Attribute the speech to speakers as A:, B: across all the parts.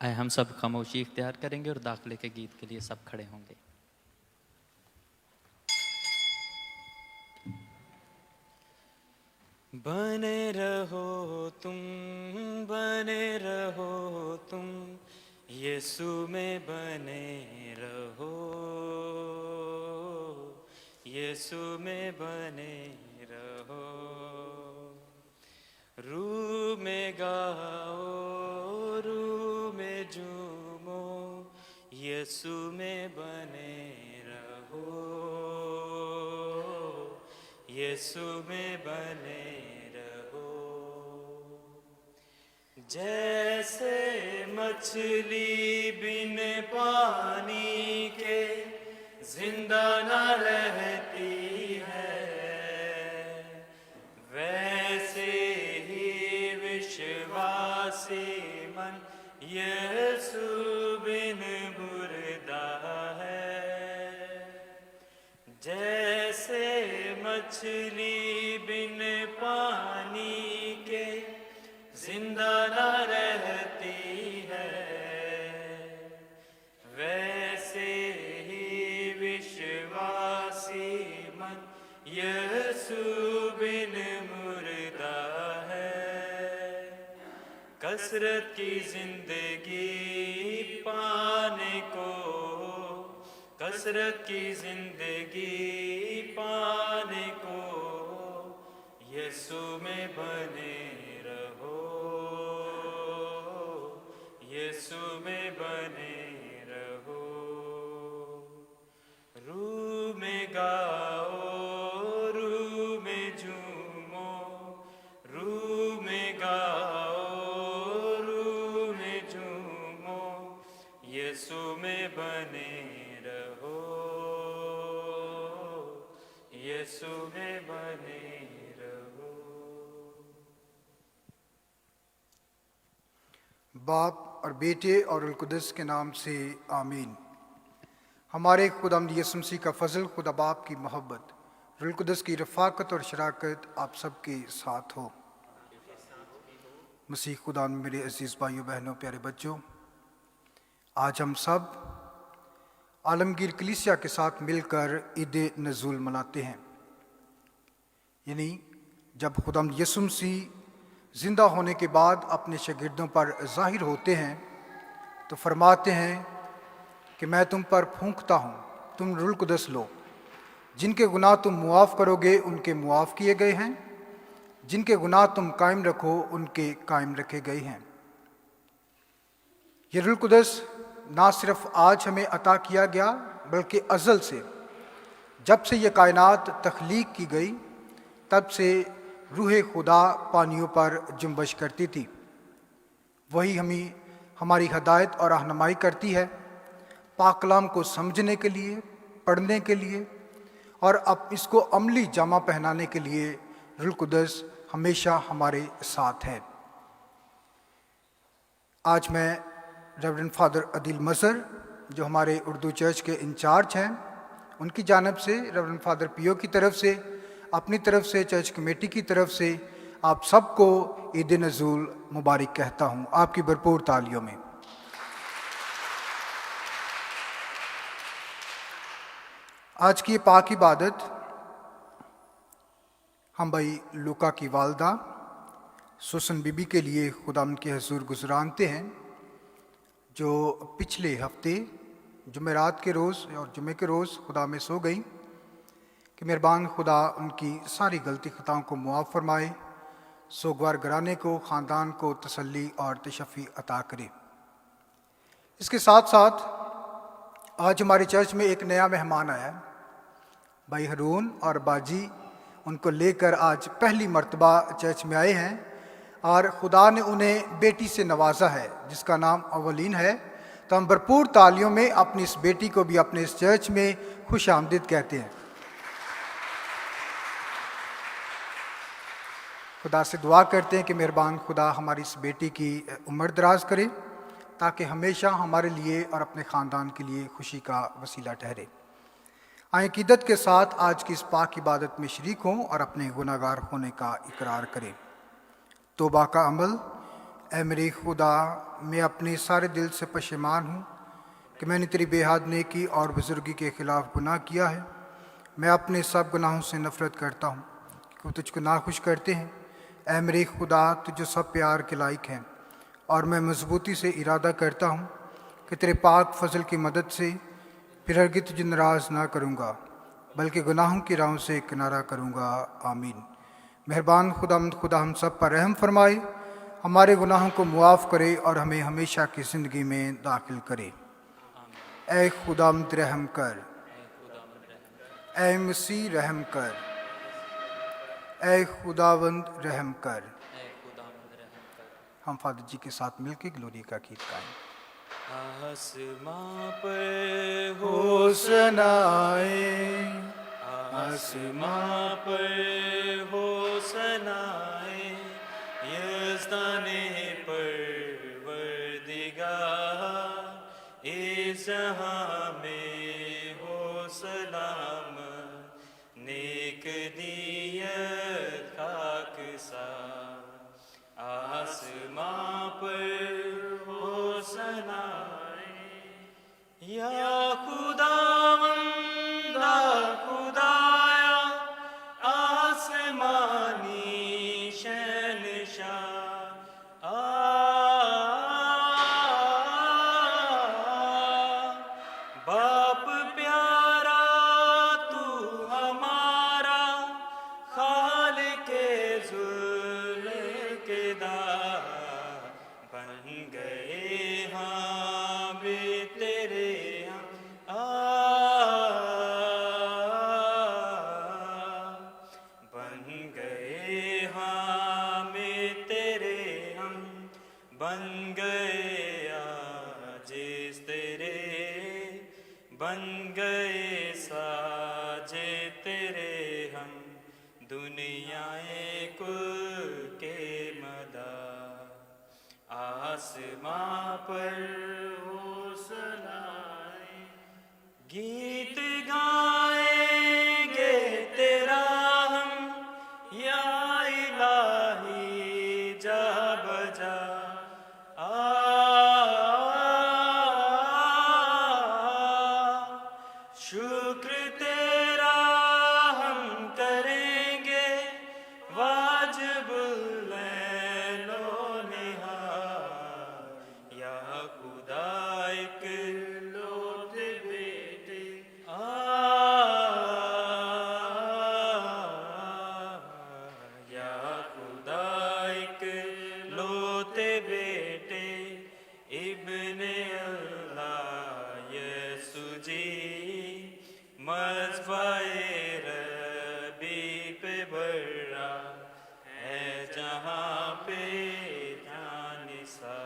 A: आए हम सब खामोशी इख्तियार करेंगे और दाखिले के गीत के लिए सब खड़े होंगे। बने रहो तुम यीशु में बने रहो, यीशु में बने रहो। रूह में गाओ, रूह में झूमो, यीशु में बने रहो, यीशु में बने रहो। जैसे मछली बिन पानी के जिंदा न रहती है, वैसे ही विश्वासी मन यीशु बिन मुर्दा है। जैसे मछली बिन पानी के जिंदा न रहती है, वैसे ही विश्वासी मन यीशु बिन मुर्दा है। कसरत की जिंदगी पाने को, कसरत की जिंदगी पाने को, यीशु में बने रहो, यीशु में बने रहो। रूह में गाओ, रूह में झूमो, रूह में गाओ, रूह में झूमो, यीशु में बने रहो, यीशु में बने रहो।
B: बाप और बेटे और रुल कुदस के नाम से आमीन। हमारे खुदावंद यीशु मसीह का फजल, खुदा बाप की मोहब्बत, रुल कुदस की रफ़ाकत और शराकत आप सबके साथ हो। मसीह खुदा में मेरे अजीज़ भाइयों बहनों प्यारे बच्चों, आज हम सब आलमगीर कलीसिया के साथ मिलकर ईद नज़ूल मनाते हैं। यानी जब खुदावंद यीशु मसीह ज़िंदा होने के बाद अपने शागिर्दों पर ज़ाहिर होते हैं तो फरमाते हैं कि मैं तुम पर फूंकता हूँ, तुम रुल कुदस लो। जिनके गुनाह तुम मुआफ़ करोगे उनके मुआफ़ किए गए हैं, जिनके गुनाह तुम कायम रखो उनके कायम रखे गए हैं। ये रुल कुदस ना सिर्फ आज हमें अता किया गया बल्कि अज़ल से, जब से ये कायनात तख्लीक की गई तब से रूह खुदा पानियों पर जुम्बश करती थी। वही हमें हमारी हदायत और रहनुमाई करती है पाक कलाम को समझने के लिए, पढ़ने के लिए और अब इसको अमली जामा पहनाने के लिए रूह कुदस हमेशा हमारे साथ है। आज मैं रेवरेंड फादर अदील मज़हर, जो हमारे उर्दू चर्च के इंचार्ज हैं, उनकी जानिब से, रेवरेंड फादर पियो की तरफ से, अपनी तरफ से, चर्च कमेटी की तरफ से आप सबको ईद नज़ूल मुबारक कहता हूँ, आपकी भरपूर तालियों में। आज की पाक इबादत हम भाई लूका की वालदा सुसन बीबी के लिए खुदावंद के हुज़ूर गुज़रानते हैं, जो पिछले हफ्ते जुमेरात के रोज़ और जुमे के रोज़ खुदा में सो गई। कि मेहरबान खुदा उनकी सारी गलती ख़ताओं को मुआफ़ फरमाए, सोगवार घराने को, ख़ानदान को तसल्ली और तशफ़ी अता करे। इसके साथ साथ आज हमारे चर्च में एक नया मेहमान आया है, भाई हरून और बाजी उनको लेकर आज पहली मर्तबा चर्च में आए हैं और खुदा ने उन्हें बेटी से नवाजा है जिसका नाम अवलीन है। तो हम भरपूर तालियों में अपनी इस बेटी को भी अपने इस चर्च में खुश आमदीद कहते हैं। खुदा से दुआ करते हैं कि मेहरबान खुदा हमारी इस बेटी की उम्र दराज करे ताकि हमेशा हमारे लिए और अपने ख़ानदान के लिए खुशी का वसीला ठहरे। आए अक़ीदत के साथ आज की इस पाक इबादत में शरीक हों और अपने गुनाहगार होने का इकरार करें। तौबा का अमल ऐ मेरे खुदा, मैं अपने सारे दिल से पशेमान हूँ कि मैंने तेरी बेहद नेकी और बुजुर्गी के खिलाफ गुनाह किया है। मैं अपने सब गुनाहों से नफरत करता हूँ कि वो तुझको नाखुश करते हैं। ऐ मेरे खुदा, तुझे सब प्यार के लायक हैं, और मैं मजबूती से इरादा करता हूँ कि तेरे पाक फजल की मदद से फिर हरगिज़ तुझे नाराज़ ना करूँगा, बल्कि गुनाहों की राहों से किनारा करूँगा। आमीन। मेहरबान खुदा हम सब पर रहम फरमाए, हमारे गुनाहों को मुआफ़ करे और हमें हमेशा की ज़िंदगी में दाखिल करे। ऐ खुदावंद रहम कर, ऐ मसीह रहम कर, ऐ खुदावंद रहम कर। हम फादर जी के साथ मिलकर ग्लोरी का गीत गाएं।
A: आसमां पर
B: होसना आए,
A: आसमां पर होसना आए, यज़दाने परवरदिगार, इस जहां में हो सलाम, नेक नियत खाकसार। आसमां पर होसना आए, या खुदावंदा खुदाया, आसमानी शहंशाह, बाप प्यारा तू हमारा, खालिके जुल्फ़िकार, बन गए हम तेरे बन गए हम तेरे, हम बन गए जिस तेरे, बन गए साजे तेरे हम, दुनियाए कुल के मदार। आसमां पर होसना आए, गीत गाएंगे तेरा हम, या इलाही जा बजा। शुक्र तेरा हम करेंगे, वाजिबुल ऐनो निहार, या खुदा एक लौटे बेटे, या खुदा एक लौटे बेटे, इब्ने अल्लाह यसू जी, मज़बाए रबी पे बर्रा है जहाँ पे ध्यान सा।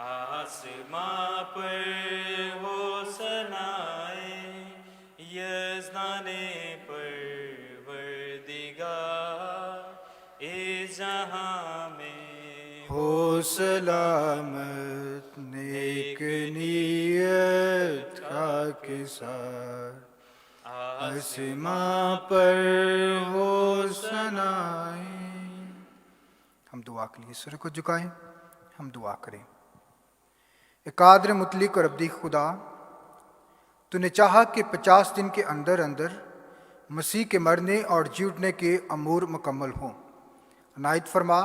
A: आसमां पर होसना आए, यज़दाने परवरदिगार, इस जहाँ में
B: हो सलामत, नेक नियत खाकसार। आसमां पर होसना आए। हम दुआ के लिए सिर को झुकाएं, हम दुआ करें। ए कादिर मुतलिक और अब्दी खुदा, तूने चाहा कि 50 दिन के अंदर अंदर मसीह के मरने और जी उठने के अमूर मुकम्मल हों। अनायत फरमा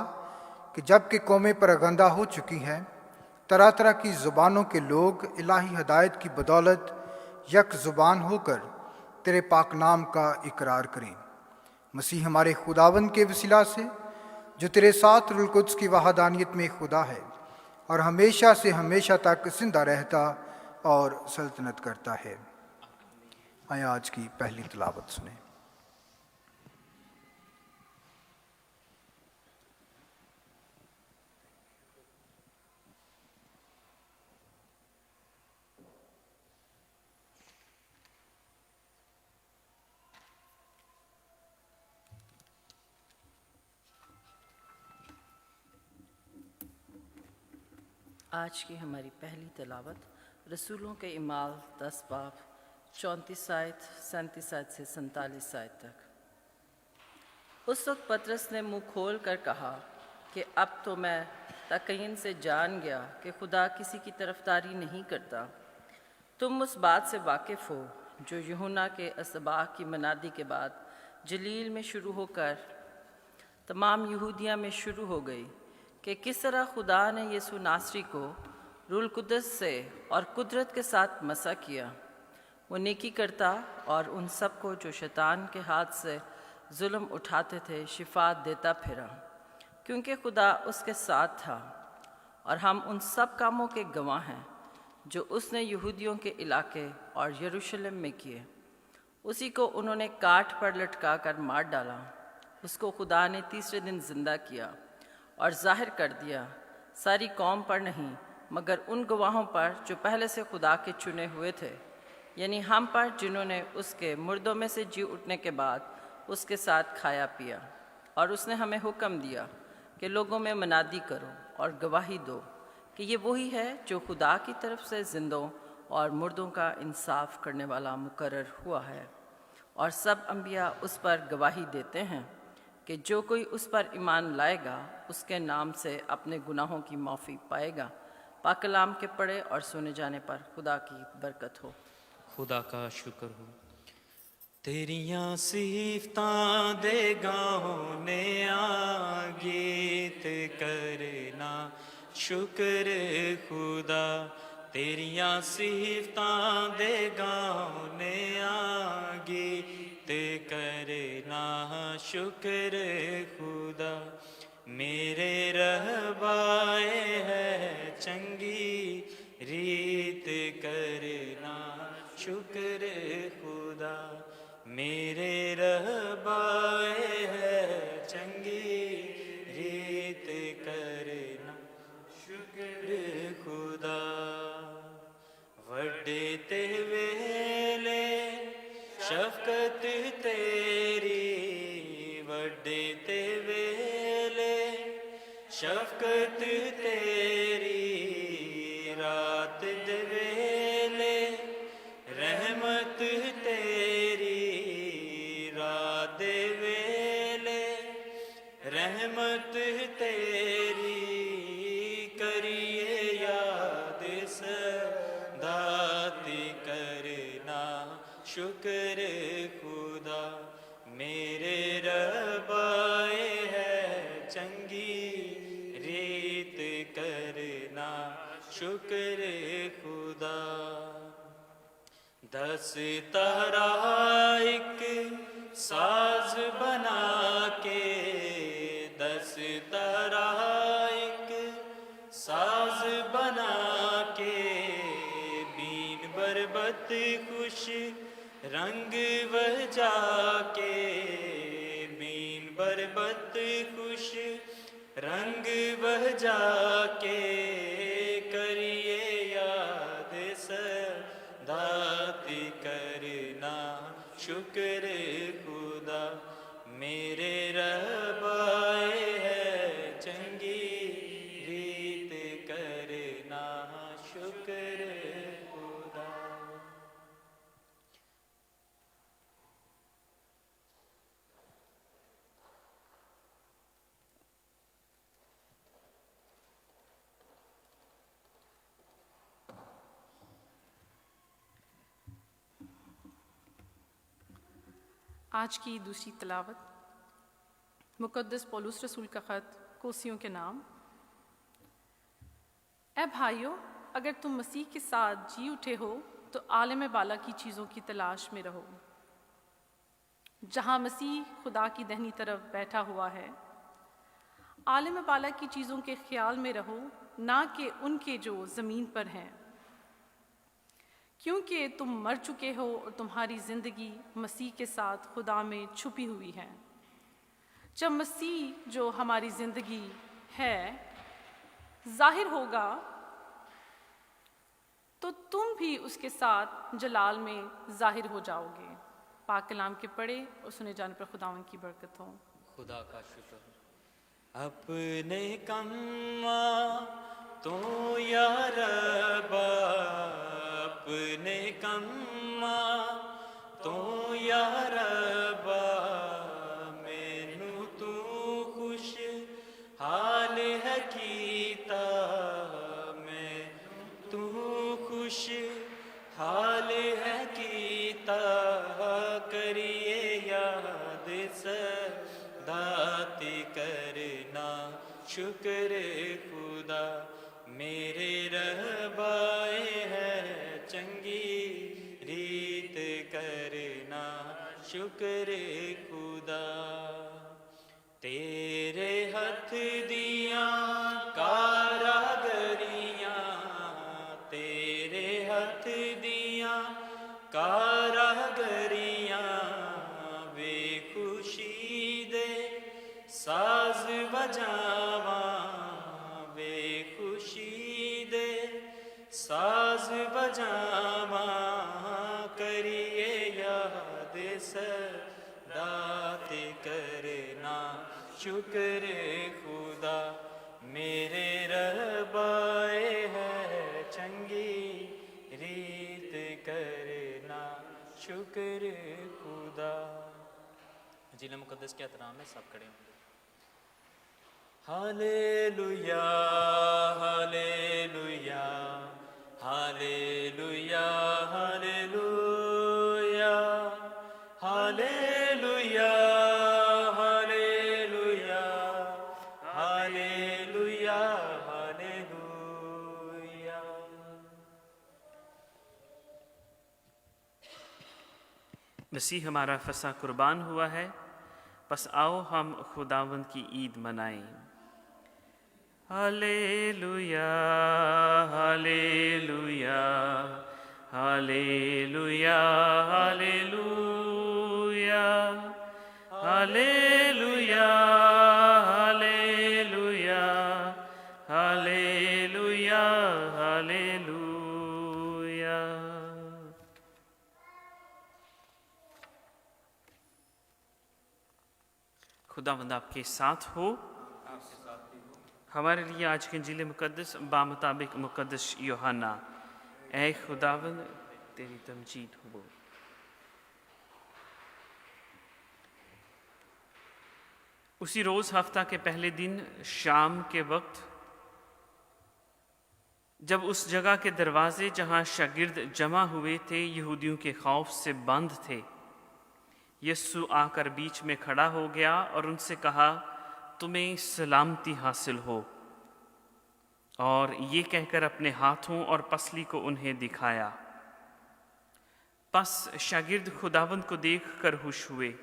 B: कि जबकि कौमें परगंदा हो चुकी हैं, तरह तरह की ज़ुबानों के लोग इलाही हदायत की बदौलत यक ज़ुबान होकर तेरे पाक नाम का इकरार करें। मसीह हमारे खुदावंद के वसीला से, जो तेरे साथ रूहुल कुद्स की वहादानियत में खुदा है और हमेशा से हमेशा तक जिंदा रहता और सल्तनत करता है। आए आज की पहली तिलावत सुने।
C: आज की हमारी पहली तिलावत रसूलों के इमाल 10 बाब 34 आयत 37 आयत से 47 आयत तक। उस वक्त पतरस ने मुंह खोल कर कहा कि अब तो मैं तकय्युन से जान गया कि खुदा किसी की तरफदारी नहीं करता। तुम उस बात से वाकिफ़ हो जो यूहन्ना के असबाह की मनादी के बाद जलील में शुरू होकर तमाम यहूदिया में शुरू हो गई कि किस तरह खुदा ने यीशु नासरी को रूह कुद्दस से और कुदरत के साथ मसा किया। वो नेकी करता और उन सब को जो शैतान के हाथ से जुल्म उठाते थे शिफा देता फिरा, क्योंकि खुदा उसके साथ था। और हम उन सब कामों के गवाह हैं जो उसने यहूदियों के इलाके और यरूशलेम में किए। उसी को उन्होंने काठ पर लटका कर मार डाला। उसको खुदा ने तीसरे दिन जिंदा किया और जाहिर कर दिया, सारी कौम पर नहीं मगर उन गवाहों पर जो पहले से खुदा के चुने हुए थे, यानी हम पर जिन्होंने उसके मुर्दों में से जी उठने के बाद उसके साथ खाया पिया। और उसने हमें हुक्म दिया कि लोगों में मनादी करो और गवाही दो कि ये वही है जो खुदा की तरफ से जिंदों और मुर्दों का इंसाफ करने वाला मुकर्रर हुआ है। और सब अंबिया उस पर गवाही देते हैं कि जो कोई उस पर ईमान लाएगा उसके नाम से अपने गुनाहों की माफ़ी पाएगा। पाक कलाम के पढ़े और सुने जाने पर खुदा की बरकत हो।
A: खुदा का शुक्र हो।
D: तेरियां सिफतां दे गाहों ने आ गीत करना शुक्र खुदा। तेरियां सिफतां दे गाहों ने आ गीत करना शुक्र खुदा। मेरे रहबाए है चंगी रीत करना शुक्र खुदा। मेरे रहबाए है चंगी रीत करना शुक्र खुदा। वड्डे ते वेले शफकत तेरी, वड्डे ते वेले शफकत तेरी। रात दे वेले रहमत तेरी, रात दे वेले रहमत तेरी। करिए याद सदाती करना शुक्र खुदा। मेरे रबाए है चंगी रीत करना शुक्र खुदा। 10 तारा एक साज बना के, 10 तारा एक साज बना के। बीन बरबत खुश रंग वजा के, बीन बरबत खुश रंग वजा के। करिए याद सदाती करना शुक्र खुदा। मेरे रबाए है चंगी रीत करना शुक्र खुदा।
E: आज की दूसरी तलावत मुक़द्दस पौलुस रसूल का ख़त कोसियों के नाम। ऐ भाइयों, अगर तुम मसीह के साथ जी उठे हो तो आलम बाला की चीज़ों की तलाश में रहो, जहाँ मसीह खुदा की दाहिनी तरफ बैठा हुआ है। आलम बाला की चीज़ों के ख्याल में रहो, ना कि उनके जो ज़मीन पर हैं, क्योंकि तुम मर चुके हो और तुम्हारी ज़िंदगी मसीह के साथ खुदा में छुपी हुई है। जब मसीह जो हमारी ज़िंदगी है ज़ाहिर होगा तो तुम भी उसके साथ जलाल में ज़ाहिर हो जाओगे। पाक कलाम के पढ़े और सुने जाने पर खुदावंद की बरकत हो।
A: खुदा का शुक्र हो।
D: अपने कम्मा तो या रब्बा, अपने कम्मा तो या रब्बा। मैनू तू खुश हाल है कीता, खुश हाल है कीता करिए याद सदाते करना शुक्र खुदा मेरे रहबाए है चंगी रीत करना शुक्र खुदा तेरे हथ दिया कारागरियां तेरे हथ दिया कारागरियां वे खुशी दे साज बजावा वे खुशी दे साज बजावा करिए याद सदाते करना शुक्र खुदा मेरे रहबाए है चंगी रीत करना शुक्र खुदा।
A: जिले मुकद्दस के एहतराम में सब खड़े होंगे।
D: Hallelujah hallelujah hallelujah hallelujah hallelujah hallelujah hallelujah hallelujah.
F: मसीह हमारा फसा कुर्बान हुआ है, बस आओ हम खुदावंद की ईद मनाएं। Hallelujah hallelujah hallelujah hallelujah hallelujah hallelujah hallelujah hallelujah. खुदावंद आपके साथ हो। हमारे लिए आज के इंजील मुकद्दस बामुताबिक मुकद्दस यूहन्ना। ऐ खुदावंद तेरी तमजीद हो। उसी रोज हफ्ता के पहले दिन शाम के वक्त जब उस जगह के दरवाजे जहां शागिर्द जमा हुए थे यहूदियों के खौफ से बंद थे, यीशु आकर बीच में खड़ा हो गया और उनसे कहा, तुम्हें सलामती हासिल हो। और ये कहकर अपने हाथों और पसली को उन्हें दिखाया। बस शागिर्द खुदावंद को देखकर खुश हुए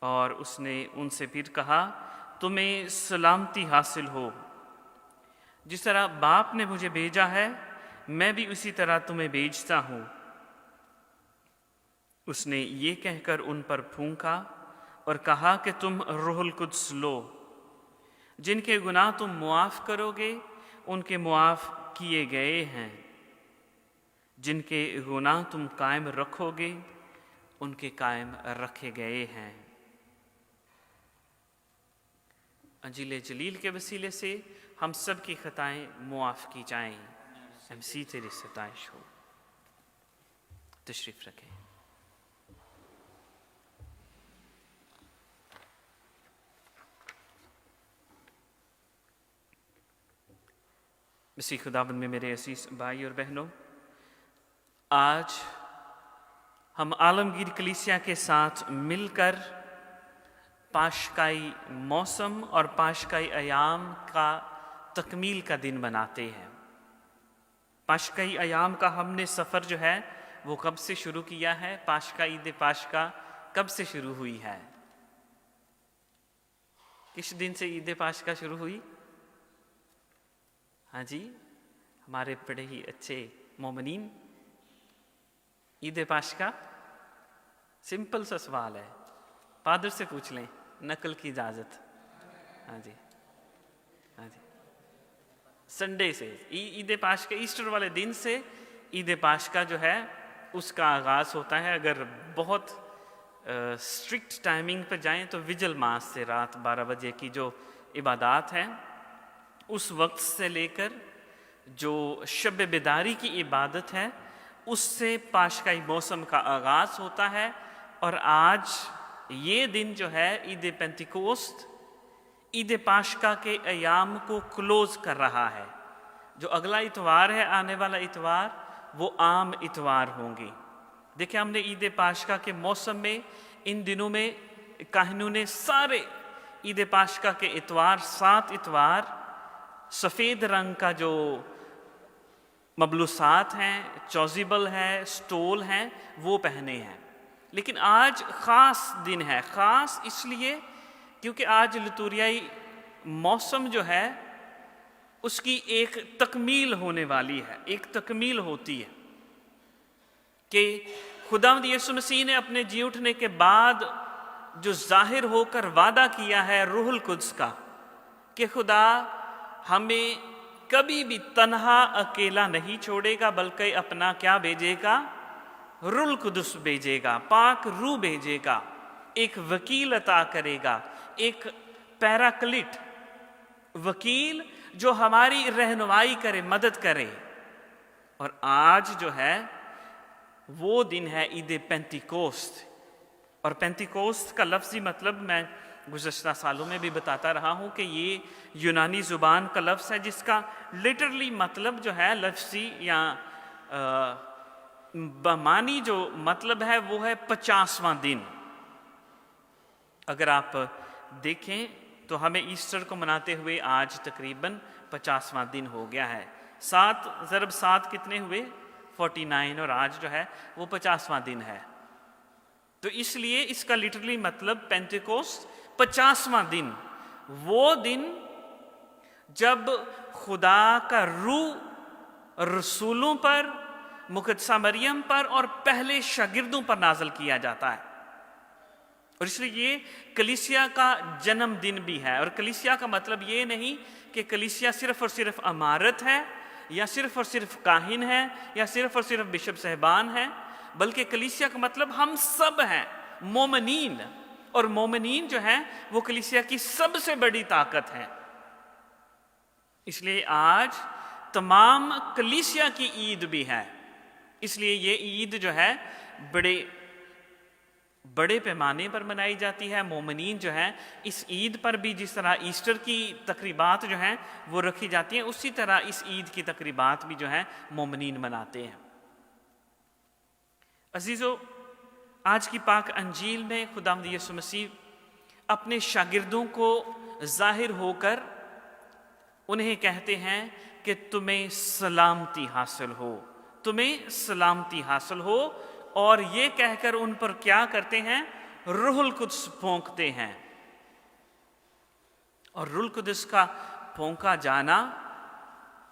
F: और उसने उनसे फिर कहा, तुम्हें सलामती हासिल हो। जिस तरह बाप ने मुझे भेजा है, मैं भी उसी तरह तुम्हें भेजता हूँ। उसने ये कहकर उन पर फूंका और कहा कि तुम रूहुल कुद्स लो। जिनके गुनाह तुम मुआफ़ करोगे उनके मुआफ़ किए गए हैं, जिनके गुनाह तुम कायम रखोगे उनके कायम रखे गए हैं। अंजील जलील के वसीले से हम सब की खताएं मुआफ़ की जाएं। MC तेरी सताइश हो। तशरीफ़ रखें। मसीह खुदावंद में मेरे असीस भाई और बहनों, आज हम आलमगीर कलीसिया के साथ मिलकर पाशकाई मौसम और पाशकाई अयाम का तकमील का दिन मनाते हैं। पाशकाई अयाम का हमने सफ़र जो है वो कब से शुरू किया है? पाशका ईद पाशका कब से शुरू हुई है? किस दिन से ईद पाशका शुरू हुई? हाँ जी, हमारे बड़े ही अच्छे मोमिनीन। ईद पाशका सिंपल सा सवाल है, फादर से पूछ लें, नकल की इजाज़त। हाँ जी, हाँ जी। संडे से ईद पाशका, ईस्टर वाले दिन से ईद पाशका जो है उसका आगाज़ होता है। अगर बहुत स्ट्रिक्ट टाइमिंग पर जाएं तो विजल मास से रात 12 बजे की जो इबादत है उस वक्त से लेकर जो शब बेदारी की इबादत है उससे पाशकाई मौसम का आगाज़ होता है। और आज ये दिन जो है ईद पेंतिकोस्त ईद पाशका के अयाम को क्लोज़ कर रहा है। जो अगला इतवार है, आने वाला इतवार, वो आम इतवार होंगे। देखिए, हमने ईद पाशका के मौसम में इन दिनों में काहिनों ने सारे ईद पाशका के इतवार, 7 इतवार सफ़ेद रंग का जो मबलूसात हैं, चौजिबल है, स्टोल हैं, वो पहने हैं। लेकिन आज ख़ास दिन है। ख़ास इसलिए क्योंकि आज लितूरियाई मौसम जो है उसकी एक तकमील होने वाली है, एक तकमील होती है कि खुदावंद यीशु मसीह ने अपने जी उठने के बाद जो जाहिर होकर वादा किया है रूहुल कुद्स का, कि खुदा हमें कभी भी तन्हा अकेला नहीं छोड़ेगा, बल्कि अपना क्या भेजेगा? रूहुल कुद्स भेजेगा, पाक रूह भेजेगा, एक वकील अता करेगा, एक पैराक्लिट, वकील जो हमारी रहनुमाई करे, मदद करे। और आज जो है वो दिन है ईद पेंतिकोस्त। और पेंतिकोस्त का लफ्ज़ी मतलब मैं गुज़श्ता सालों में भी बताता रहा हूँ कि ये यूनानी ज़ुबान का लफ्ज़ है जिसका लिटरली मतलब जो है लफ्ज़ी या बमानी जो मतलब है वो है 50वां दिन। अगर आप देखें तो हमें ईस्टर को मनाते हुए आज तकरीबन 50वां दिन हो गया है। 7 ज़रब 7 कितने हुए? 49, और आज जो है वो 50वां दिन है। तो इसलिए इसका लिटरली मतलब पेंतिकोस्त 50वां दिन, वो दिन जब खुदा का रूह रसूलों पर, मुकद्दसा मरियम पर और पहले शागिर्दों पर नाज़िल किया जाता है। और इसलिए ये कलीसिया का जन्मदिन भी है। और कलीसिया का मतलब ये नहीं कि कलीसिया सिर्फ और सिर्फ इमारत है, या सिर्फ और सिर्फ काहिन है, या सिर्फ और सिर्फ बिशप साहबान है, बल्कि कलीसिया का मतलब हम सब हैं, मोमनीन। और मोमनीन जो है वो कलीसिया की सबसे बड़ी ताकत है। इसलिए आज तमाम कलीसिया की ईद भी है। इसलिए ये ईद जो है बड़े पैमाने पर मनाई जाती है। मोमनीन जो है इस ईद पर भी जिस तरह ईस्टर की तकरीबात जो हैं वो रखी जाती हैं, उसी तरह इस ईद की तकरीबात भी जो है मोमनीन मनाते हैं। अजीज़ों, आज की पाक अंजील में खुदावंद यीशु मसीह अपने शागिर्दों को जाहिर होकर उन्हें कहते हैं कि तुम्हें सलामती हासिल हो, तुम्हें सलामती हासिल हो। और ये कहकर उन पर क्या करते हैं? रूहुल कुद्स फूंकते हैं। और रूहुल कुद्स का फूंका जाना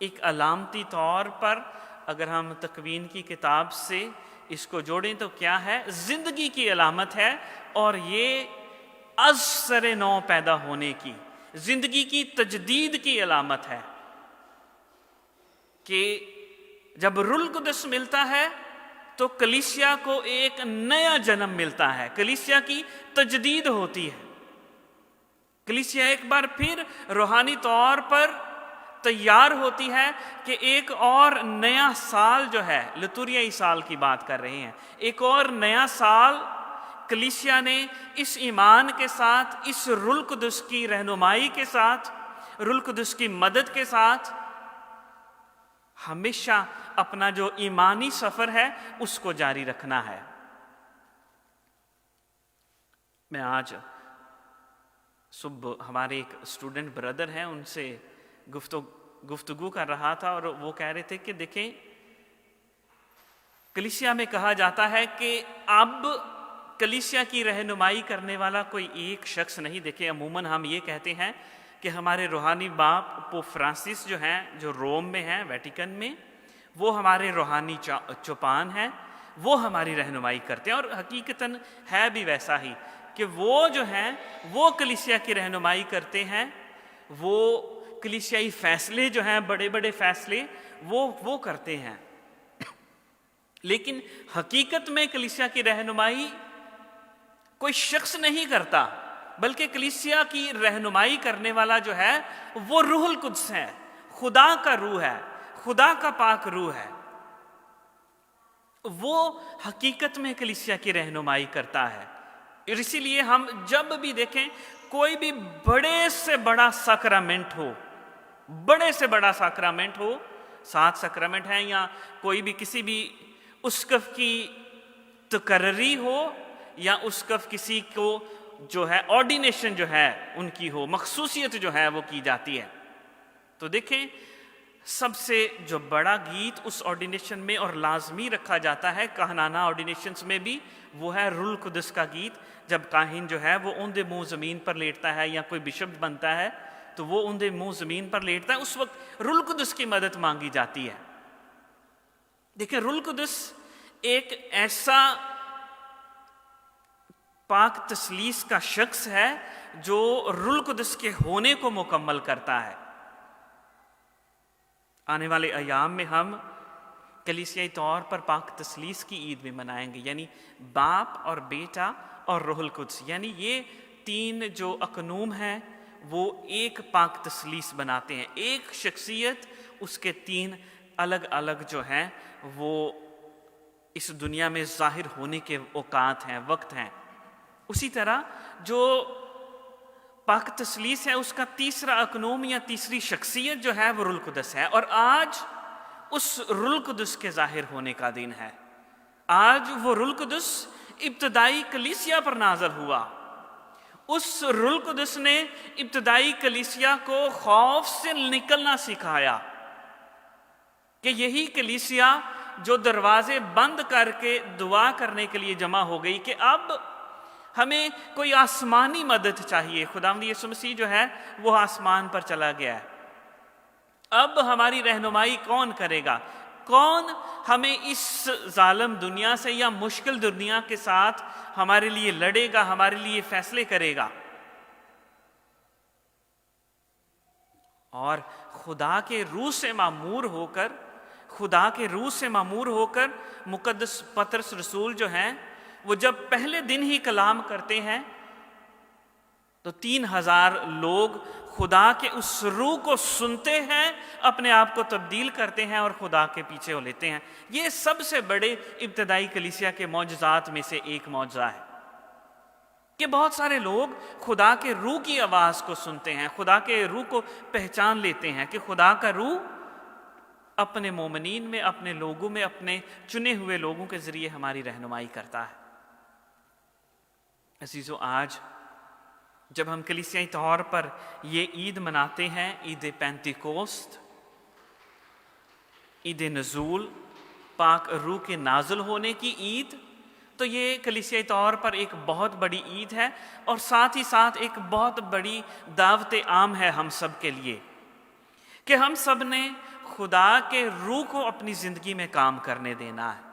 F: एक अलामती तौर पर, अगर हम तकवीन की किताब से इसको जोड़ें तो क्या है? जिंदगी की अलामत है। और ये अज़-सरे नौ पैदा होने की, जिंदगी की तजदीद की अलामत है कि जब रूहुल कुद्स मिलता है तो कलीसिया को एक नया जन्म मिलता है, कलीसिया की तजदीद होती है। कलीसिया एक बार फिर रूहानी तौर पर तैयार होती है कि एक और नया साल जो है, लितूरियाई साल की बात कर रहे हैं, एक और नया साल कलीसिया ने इस ईमान के साथ, इस रूहुल कुद्स की रहनुमाई के साथ, रूहुल कुद्स की मदद के साथ हमेशा अपना जो ईमानी सफर है उसको जारी रखना है। मैं आज सुबह हमारे एक स्टूडेंट ब्रदर हैं, उनसे गुफ्तगू कर रहा था और वो कह रहे थे कि देखें, कलीसिया में कहा जाता है कि अब कलीसिया की रहनुमाई करने वाला कोई एक शख्स नहीं। देखें, अमूमन हम ये कहते हैं कि हमारे रूहानी बाप पोप फ्रांसिस जो हैं, जो रोम में हैं, वेटिकन में, वो हमारे रूहानी चौपान हैं, वो हमारी रहनुमाई करते हैं। और हकीकतन है भी वैसा ही कि वो जो हैं वो कलीसिया की रहनुमाई करते हैं। वो कलीसियाई फैसले जो हैं, बड़े बड़े फैसले वो करते हैं। लेकिन हकीकत में कलीसिया की रहनुमाई कोई शख्स नहीं करता, बल्कि कलीसिया की रहनुमाई करने वाला जो है वो रूहुल कुद्स है, खुदा का रूह है, खुदा का पाक रूह है। वो हकीकत में कलीसिया की रहनुमाई करता है। इसीलिए हम जब भी देखें कोई भी बड़े से बड़ा साक्रामेंट हो, बड़े से बड़ा साक्रामेंट हो, 7 सक्रमेंट हैं या कोई भी किसी भी उस्कफ की तकर्री हो या उस्कफ किसी को जो है ऑर्डिनेशन जो है उनकी हो, मखसूसियत जो है वो की जाती है। तो देखें सबसे जो बड़ा गीत उस ऑर्डिनेशन में और लाजमी रखा जाता है कहनाना ऑर्डिनेशंस में भी, वो है रुल कुदस का गीत। जब काहिन जो है वो औंधे मुंह ज़मीन पर लेटता है या कोई बिशप बनता है तो वो औंधे मुंह ज़मीन पर लेटता है, उस वक्त रुल कुदस की मदद मांगी जाती है। देखिए रुल कुदस एक ऐसा पाक तसलीस का शख्स है जो रुल कुदस के होने को मुकम्मल करता है। आने वाले अयाम में हम कलीसियाई तौर पर पाक तसलीस की ईद भी मनाएंगे, यानी बाप और बेटा और रूहुल कुद्स, यानी ये 3 जो अकनूम हैं वो एक पाक तसलीस बनाते हैं। एक शख्सियत, उसके 3 अलग अलग जो हैं वो इस दुनिया में जाहिर होने के औकात हैं, वक्त हैं। उसी तरह जो पाक तसलीस है उसका तीसरा अकनूम या तीसरी शख्सियत जो है वो रुल कुदस है, और आज उस रुल कुदस के जाहिर होने का दिन है। आज वो रुल कुदस इब्तदाई कलीसिया पर नाज़िल हुआ। उस रुल कुदस ने इब्तदाई कलीसिया को खौफ से निकलना सिखाया कि यही कलीसिया जो दरवाजे बंद करके दुआ करने के लिए जमा हो गई कि अब हमें कोई आसमानी मदद चाहिए। खुदावंद यीशु मसीह जो है वो आसमान पर चला गया है, अब हमारी रहनुमाई कौन करेगा? कौन हमें इस जालिम दुनिया से या मुश्किल दुनिया के साथ हमारे लिए लड़ेगा, हमारे लिए फैसले करेगा? और खुदा के रूह से मामूर होकर, खुदा के रूह से मामूर होकर मुकद्दस पतरस रसूल जो हैं वो जब पहले दिन ही कलाम करते हैं तो 3000 लोग खुदा के उस रूह को सुनते हैं, अपने आप को तब्दील करते हैं और खुदा के पीछे हो लेते हैं। ये सबसे बड़े इब्तदाई कलीसिया के मौजज़ात में से एक मौजज़ा है कि बहुत सारे लोग खुदा के रूह की आवाज़ को सुनते हैं, खुदा के रूह को पहचान लेते हैं कि खुदा का रूह अपने मोमिनीन में, अपने लोगों में, अपने चुने हुए लोगों के ज़रिए हमारी रहनुमाई करता है। अज़ीज़ों, आज जब हम कलीसियाई तौर पर ये ईद मनाते हैं, ईद पेंतिकोस्त, ईद नज़ूल, पाक रूह के नाज़िल होने की ईद, तो ये कलीसियाई तौर पर एक बहुत बड़ी ईद है और साथ ही साथ एक बहुत बड़ी दावत आम है हम सब के लिए कि हम सब ने खुदा के रूह को अपनी ज़िंदगी में काम करने देना है।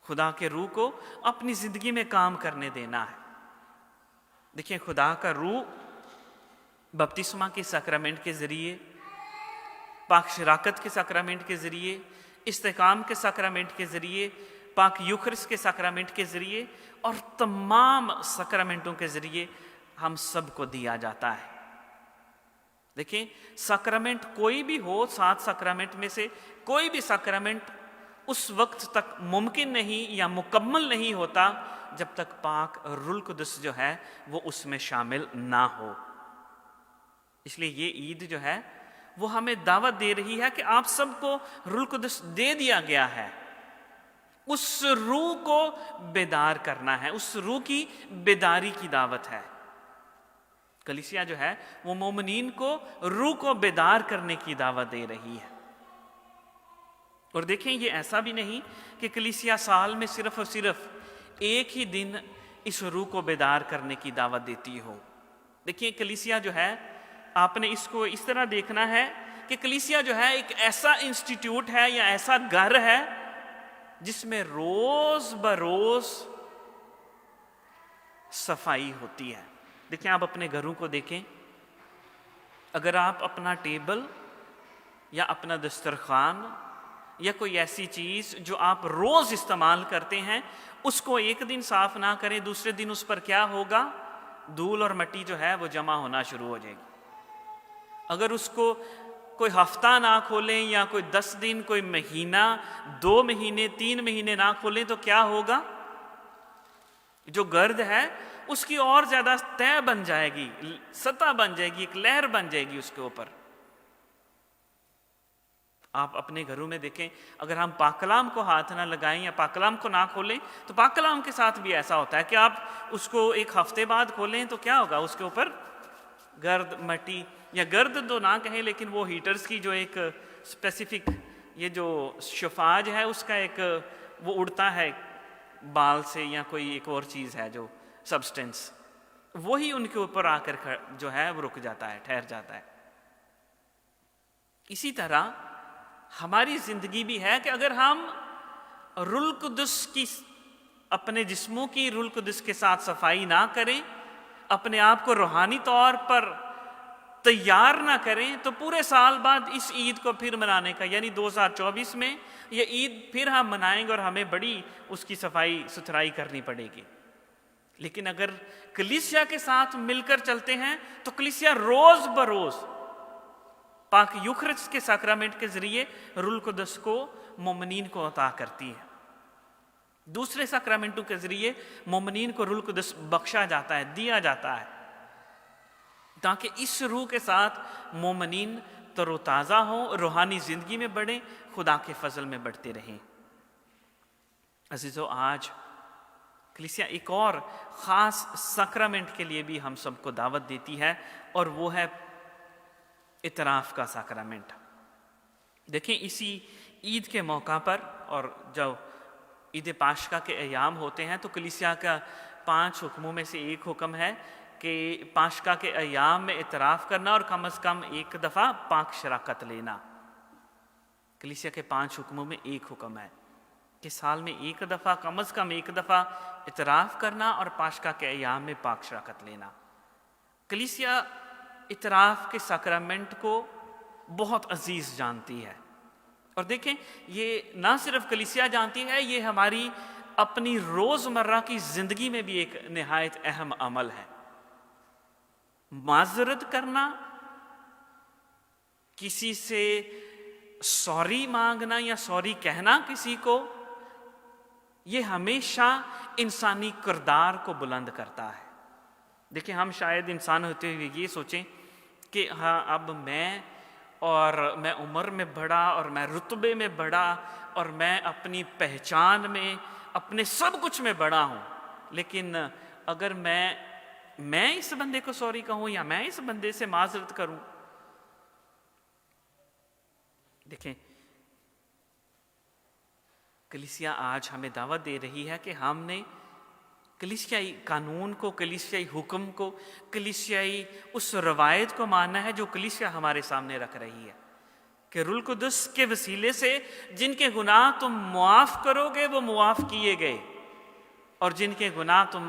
F: खुदा के रूह को अपनी ज़िंदगी में काम करने देना है। देखिए, खुदा का रूह बपतिस्मा के सक्रमेंट के ज़रिए, पाक शराकत के सक्रमेंट के ज़रिए, इस्तेकाम के सक्रमेंट के ज़रिए, पाक यूखरिस के सक्रमेंट के ज़रिए और तमाम सक्रमेंटों के ज़रिए हम सबको दिया जाता है। देखिए, सक्रमेंट कोई भी हो, 7 सक्रमेंट में से कोई भी सक्रमेंट उस वक्त तक मुमकिन नहीं या मुकम्मल नहीं होता जब तक पाक रुल कुदस जो है वो उसमें शामिल ना हो। इसलिए ये ईद जो है वो हमें दावत दे रही है कि आप सबको रुल कुदस दे दिया गया है। उस रूह को बेदार करना है, उस रूह की बेदारी की दावत है। कलीसिया जो है वो मोमिनीन को रूह को बेदार करने की दावत दे रही है। और देखें, ये ऐसा भी नहीं कि कलीसिया साल में सिर्फ और सिर्फ एक ही दिन इस रूह को बेदार करने की दावत देती हो। देखिए, कलीसिया जो है, आपने इसको इस तरह देखना है कि कलीसिया जो है एक ऐसा इंस्टीट्यूट है या ऐसा घर है जिसमें रोज बरोज सफाई होती है। देखिए, आप अपने घरों को देखें, अगर आप अपना टेबल या अपना दस्तरखान या कोई ऐसी चीज़ जो आप रोज़ इस्तेमाल करते हैं उसको एक दिन साफ ना करें, दूसरे दिन उस पर क्या होगा? धूल और मिट्टी जो है वो जमा होना शुरू हो जाएगी। अगर उसको कोई हफ्ता ना खोलें या कोई 10 दिन, कोई महीना, 2 महीने, 3 महीने ना खोलें तो क्या होगा? जो गर्द है उसकी और ज़्यादा तय बन जाएगी, सतह बन जाएगी, एक लहर बन जाएगी उसके ऊपर। आप अपने घरों में देखें, अगर हम पाकलाम को हाथ ना लगाएं या पाकलाम को ना खोलें तो पाकलाम के साथ भी ऐसा होता है कि आप उसको एक हफ्ते बाद खोलें तो क्या होगा, उसके ऊपर गर्द, मट्टी, या गर्द तो ना कहें लेकिन वो हीटर्स की जो एक स्पेसिफिक ये जो शफाज है उसका एक वो उड़ता है बाल से, या कोई एक और चीज़ है जो सब्सटेंस, वही उनके ऊपर आकर जो है वो रुक जाता है, ठहर जाता है। इसी तरह हमारी जिंदगी भी है कि अगर हम रुल कुदस की, अपने जिस्मों की रुल कुदस के साथ सफाई ना करें, अपने आप को रूहानी तौर पर तैयार ना करें, तो पूरे साल बाद इस ईद को फिर मनाने का, यानी 2024 में ये ईद फिर हम मनाएंगे और हमें बड़ी उसकी सफाई सुथराई करनी पड़ेगी। लेकिन अगर कलीसिया के साथ मिलकर चलते हैं तो कलीसिया रोज बरोज पाक यूखरिस्ट के सैक्रामेंट के जरिए रुल कुदस को मोमिनीन को अता करती है। दूसरे सैक्रामेंटों के जरिए मोमिनीन को रुल कुदस बख्शा जाता है, दिया जाता है, ताकि इस रूह के साथ मोमिनीन तरोताज़ा हों, रूहानी ज़िंदगी में बढ़ें, खुदा के फजल में बढ़ते रहें। अजीज़ों, आज कलीसिया एक और ख़ास सैक्रामेंट के लिए भी हम सबको दावत देती है, और वो है इतराफ़ का सैक्रामेंट। देखें, इसी ईद के मौका पर, और जब ईद पाशका के अयाम होते हैं तो कलीसिया का 5 हुक्मों में से एक हुक्म है कि पाशका के अयाम में इतराफ़ करना और कम अज़ कम एक दफ़ा पाक शराकत लेना। कलीसिया के 5 हुक्मों में एक हुक्म है कि साल में एक दफ़ा, कम अज़ कम एक दफ़ा इतराफ़ करना और पाशका के अयाम में पाक शराकत लेना। कलीसिया इतराफ़ के सैक्रामेंट को बहुत अजीज़ जानती है, और देखें, ये ना सिर्फ कलीसिया जानती है, ये हमारी अपनी रोज़मर्रा की ज़िंदगी में भी एक निहायत अहम अमल है। माज़रत करना, किसी से सॉरी मांगना या सॉरी कहना किसी को, ये हमेशा इंसानी किरदार को बुलंद करता है। देखिए, हम शायद इंसान होते हुए ये सोचें कि हाँ, अब मैं उम्र में बढ़ा और मैं रुतबे में बढ़ा और मैं अपनी पहचान में, अपने सब कुछ में बढ़ा हूँ, लेकिन अगर मैं इस बंदे को सॉरी कहूँ या मैं इस बंदे से माजरत करूँ। देखें, कलीसिया आज हमें दावत दे रही है कि हमने कलीसियाई कानून को, कलीसियाई हुक्म को, कलीसियाई उस रवायत को मानना है जो कलीसिया हमारे सामने रख रही है कि रुल कुदस के वसीले से जिनके गुनाह तुम मुआफ़ करोगे वो मुआफ़ किए गए, और जिनके गुनाह तुम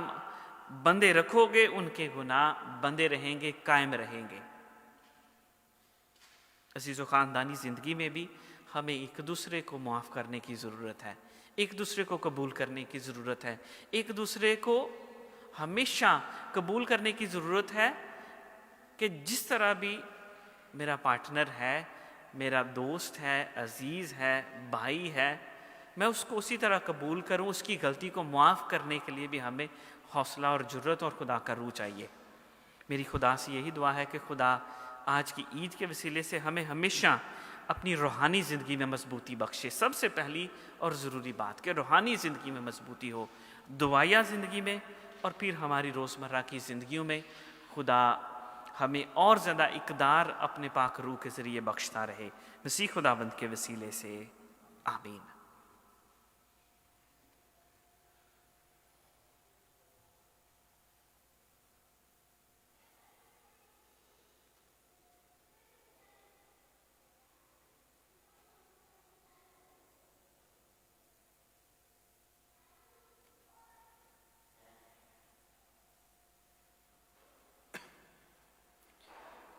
F: बंदे रखोगे उनके गुनाह बंदे रहेंगे, कायम रहेंगे। अज़ीज़ो, ख़ानदानी ज़िंदगी में भी हमें एक दूसरे को मुआफ़ करने की ज़रूरत है, एक दूसरे को कबूल करने की ज़रूरत है, एक दूसरे को हमेशा कबूल करने की ज़रूरत है कि जिस तरह भी मेरा पार्टनर है, मेरा दोस्त है, अजीज़ है, भाई है, मैं उसको उसी तरह कबूल करूं। उसकी गलती को मुआफ़ करने के लिए भी हमें हौसला और जुर्रत और खुदा का रूह चाहिए। मेरी खुदा से यही दुआ है कि खुदा आज की ईद के वसीले से हमें हमेशा अपनी रूहानी ज़िंदगी में मजबूती बख्शे। सबसे पहली और ज़रूरी बात कि रूहानी ज़िंदगी में मजबूती हो, दुआया ज़िंदगी में, और फिर हमारी रोज़मर्रा की ज़िंदगियों में खुदा हमें और ज़्यादा इक़दार अपने पाक रूह के ज़रिए बख्शता रहे। मसीह खुदावंद के वसीले से आमीन।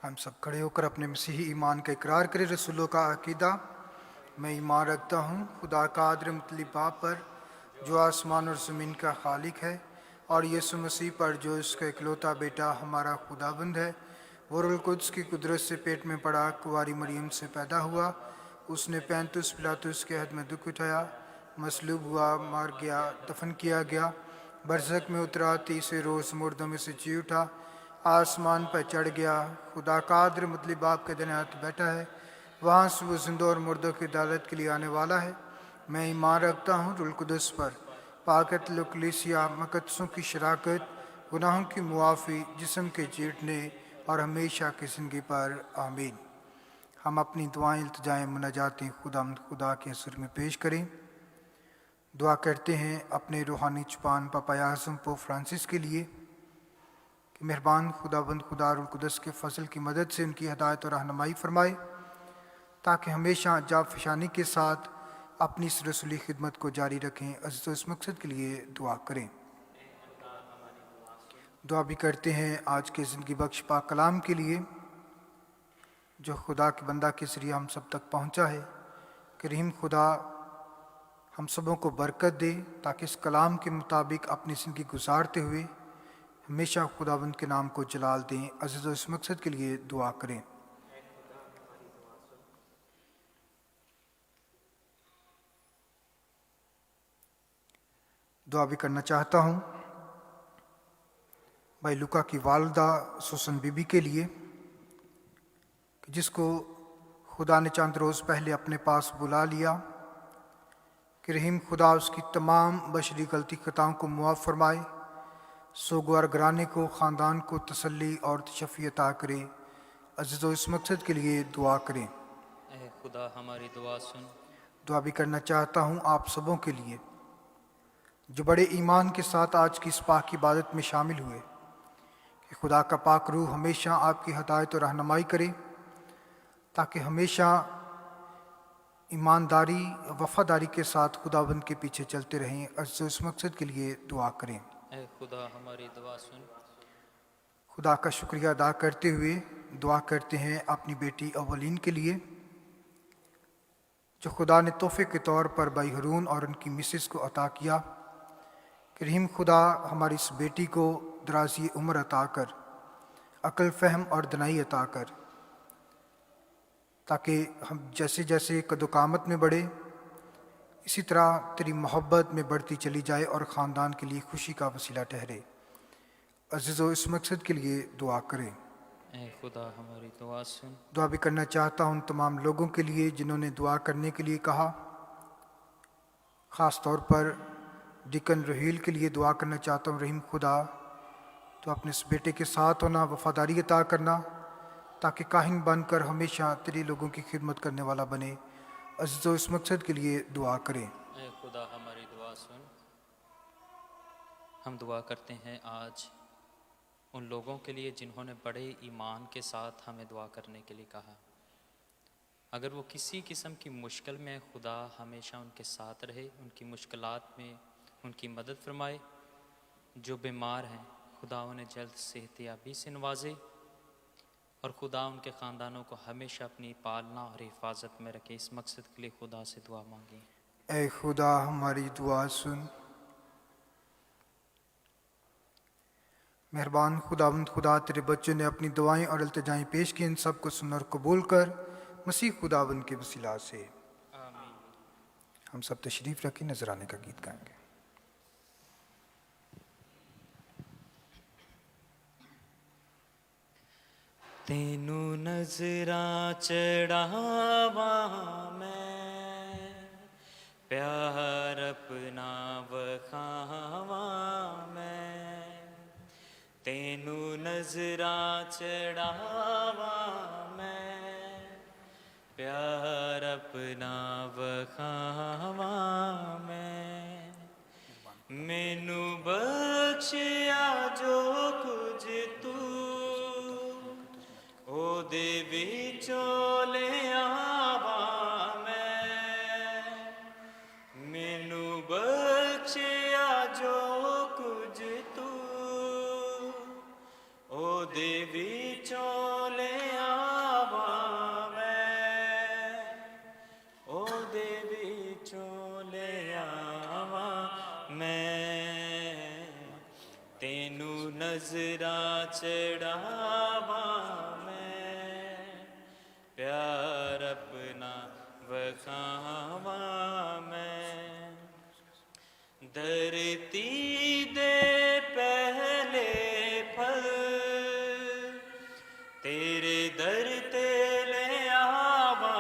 B: हम सब खड़े होकर अपने मसीही ईमान का इकरार करें। रसूलों का अकीदा। मैं ईमान रखता हूँ खुदा का आदर मतलब बाप पर जो आसमान और ज़मीन का खालिक है, और यीशु मसीह पर जो इसका इकलौता बेटा हमारा खुदाबंद है। वो रूह कुद्स की कुदरत से पेट में पड़ा, कुंवारी मरियम से पैदा हुआ। उसने पैंतुस पिलातुस के हद में दुख उठाया, मसलूब हुआ, मार गया, दफन किया गया, बरज़ख में उतरा, तीसरे रोज़ मुर्दों में से जी उठा, आसमान पर चढ़ गया, खुदा का आदर मतलब बाप के दाहिने हाथ बैठा है, वहाँ से वो जिंदों और मुर्दों की अदालत के लिए आने वाला है। मैं ईमान रखता हूँ रुल कुदस पर, पाकत लुकलिसिया, मकदसों की शराकत, गुनाहों की मुआफ़ी, जिस्म के चीटने और हमेशा की ज़िंदगी पर। आमीन। हम अपनी दुआएं, इल्तिजाएं, मुनाजातें खुदा के हुज़ूर में पेश करें। दुआ करते हैं अपने रूहानी चुपान पापा आज़म पोप फ्रांसिस के लिए कि मेहरबान खुदाबंद खुदा रुल कुदस के फ़ज़ल की मदद से उनकी हिदायत और रहनुमाई फरमाए, ताकि हमेशा जाफशानी के साथ अपनी इस रसूली खिदमत को जारी रखें। अज़ीज़ इस मकसद के लिए दुआ करें। दुआ भी करते हैं आज के ज़िंदगी बख्श पाक कलाम के लिए, जो खुदा के बंदा के ज़रिए हम सब तक पहुँचा है। कि रहीम खुदा हम सबों को बरकत दे, ताकि इस कलाम के मुताबिक अपनी ज़िंदगी गुजारते हुए हमेशा खुदाबंद के नाम को जलाल दें। अज़ीज़ इस मकसद के लिए दुआ करें। दुआ भी करना चाहता हूँ भाई लुका की वालदा सुसन बीबी के लिए, जिसको खुदा ने चंद रोज़ पहले अपने पास बुला लिया। कि रहीम खुदा उसकी तमाम बशरी गलती खताओं को मुआफ़ फरमाए, सोगवार घराने को, ख़ानदान को तसल्ली और तशफ़ी अता करे। अज़ीज़ो इस मकसद के लिए दुआ करें।
A: ऐ खुदा हमारी दुआ सुन।
B: दुआ भी करना चाहता हूँ आप सबों के लिए जो बड़े ईमान के साथ आज की इस पाक इबादत में शामिल हुए, कि खुदा का पाक रूह हमेशा आपकी हिदायत और रहनुमाई करे, ताकि हमेशा ईमानदारी वफ़ादारी के साथ खुदाबंद के पीछे चलते रहें। अज़ीज़ो इस मकसद के लिए दुआ करें।
A: ऐ खुदा हमारी दुआ सुन।
B: खुदा का शुक्रिया अदा करते हुए दुआ करते हैं अपनी बेटी अवलीन के लिए, जो खुदा ने तोहफे के तौर पर भाई हरून और उनकी मिसेस को अता किया। कि रहीम खुदा हमारी इस बेटी को दराज़ी उम्र अता कर, अक्ल फ़हम और दनाई अता कर, ताकि हम जैसे जैसे कदोकामत में बढ़े, इसी तरह तेरी मोहब्बत में बढ़ती चली जाए और ख़ानदान के लिए खुशी का वसीला ठहरे। अज़ीज़ो इस मकसद के लिए दुआ करें।
A: ऐ खुदा हमारी दुआ सुन।
B: दुआ भी करना चाहता हूँ उन तमाम लोगों के लिए जिन्होंने दुआ करने के लिए कहा। ख़ास तौर पर डिकन रोहील के लिए दुआ करना चाहता हूँ। रहीम खुदा तो अपने इस बेटे के साथ होना, वफ़ादारी अता करना, ताकि काहिन बनकर हमेशा तेरे लोगों की खिदमत करने वाला बने। अज़ीज़ो इस मकसद के लिए दुआ करें।
A: ऐ खुदा हमारी दुआ सुन। हम दुआ करते हैं आज उन लोगों के लिए जिन्होंने बड़े ईमान के साथ हमें दुआ करने के लिए कहा। अगर वो किसी किस्म की मुश्किल में, खुदा हमेशा उनके साथ रहे, उनकी मुश्किलात में उनकी मदद फरमाए। जो बीमार हैं खुदा उन्हें जल्द सेहतियाबी से नवाजे, और खुदा उनके ख़ानदानों को हमेशा अपनी पालना और हिफाजत में रखे। इस मकसद के लिए खुदा से दुआ मांगी।
B: ऐ खुदा हमारी दुआ सुन। मेहरबान खुदावंद खुदा, तेरे बच्चों ने अपनी दुआएं और इल्तिजाएं पेश की, इन सब को सुन और कबूल कर मसीह खुदावंद के वसीला से। हम सब तशरीफ़ रखें, नजराने का गीत गाएंगे।
D: तेनू नजरा चढ़ावा मैं, प्यार अपना वखावा मैं। तेनू नजरा चढ़ावा मैं, प्यार अपना वखावा मैं। मैनू बख्शिया जो कुछ तू ओदे विचों ले आवा मैं। मैनू बख्शिया जो कुछ तू ओदे विचों ले आवा मैं। ओदे विचों ले आवा मैं। तेनू नजरा चढ़ावा मैं, प्यार अपना वखावा मैं। धरती दे पहले फल तेरे दर ते ले आवा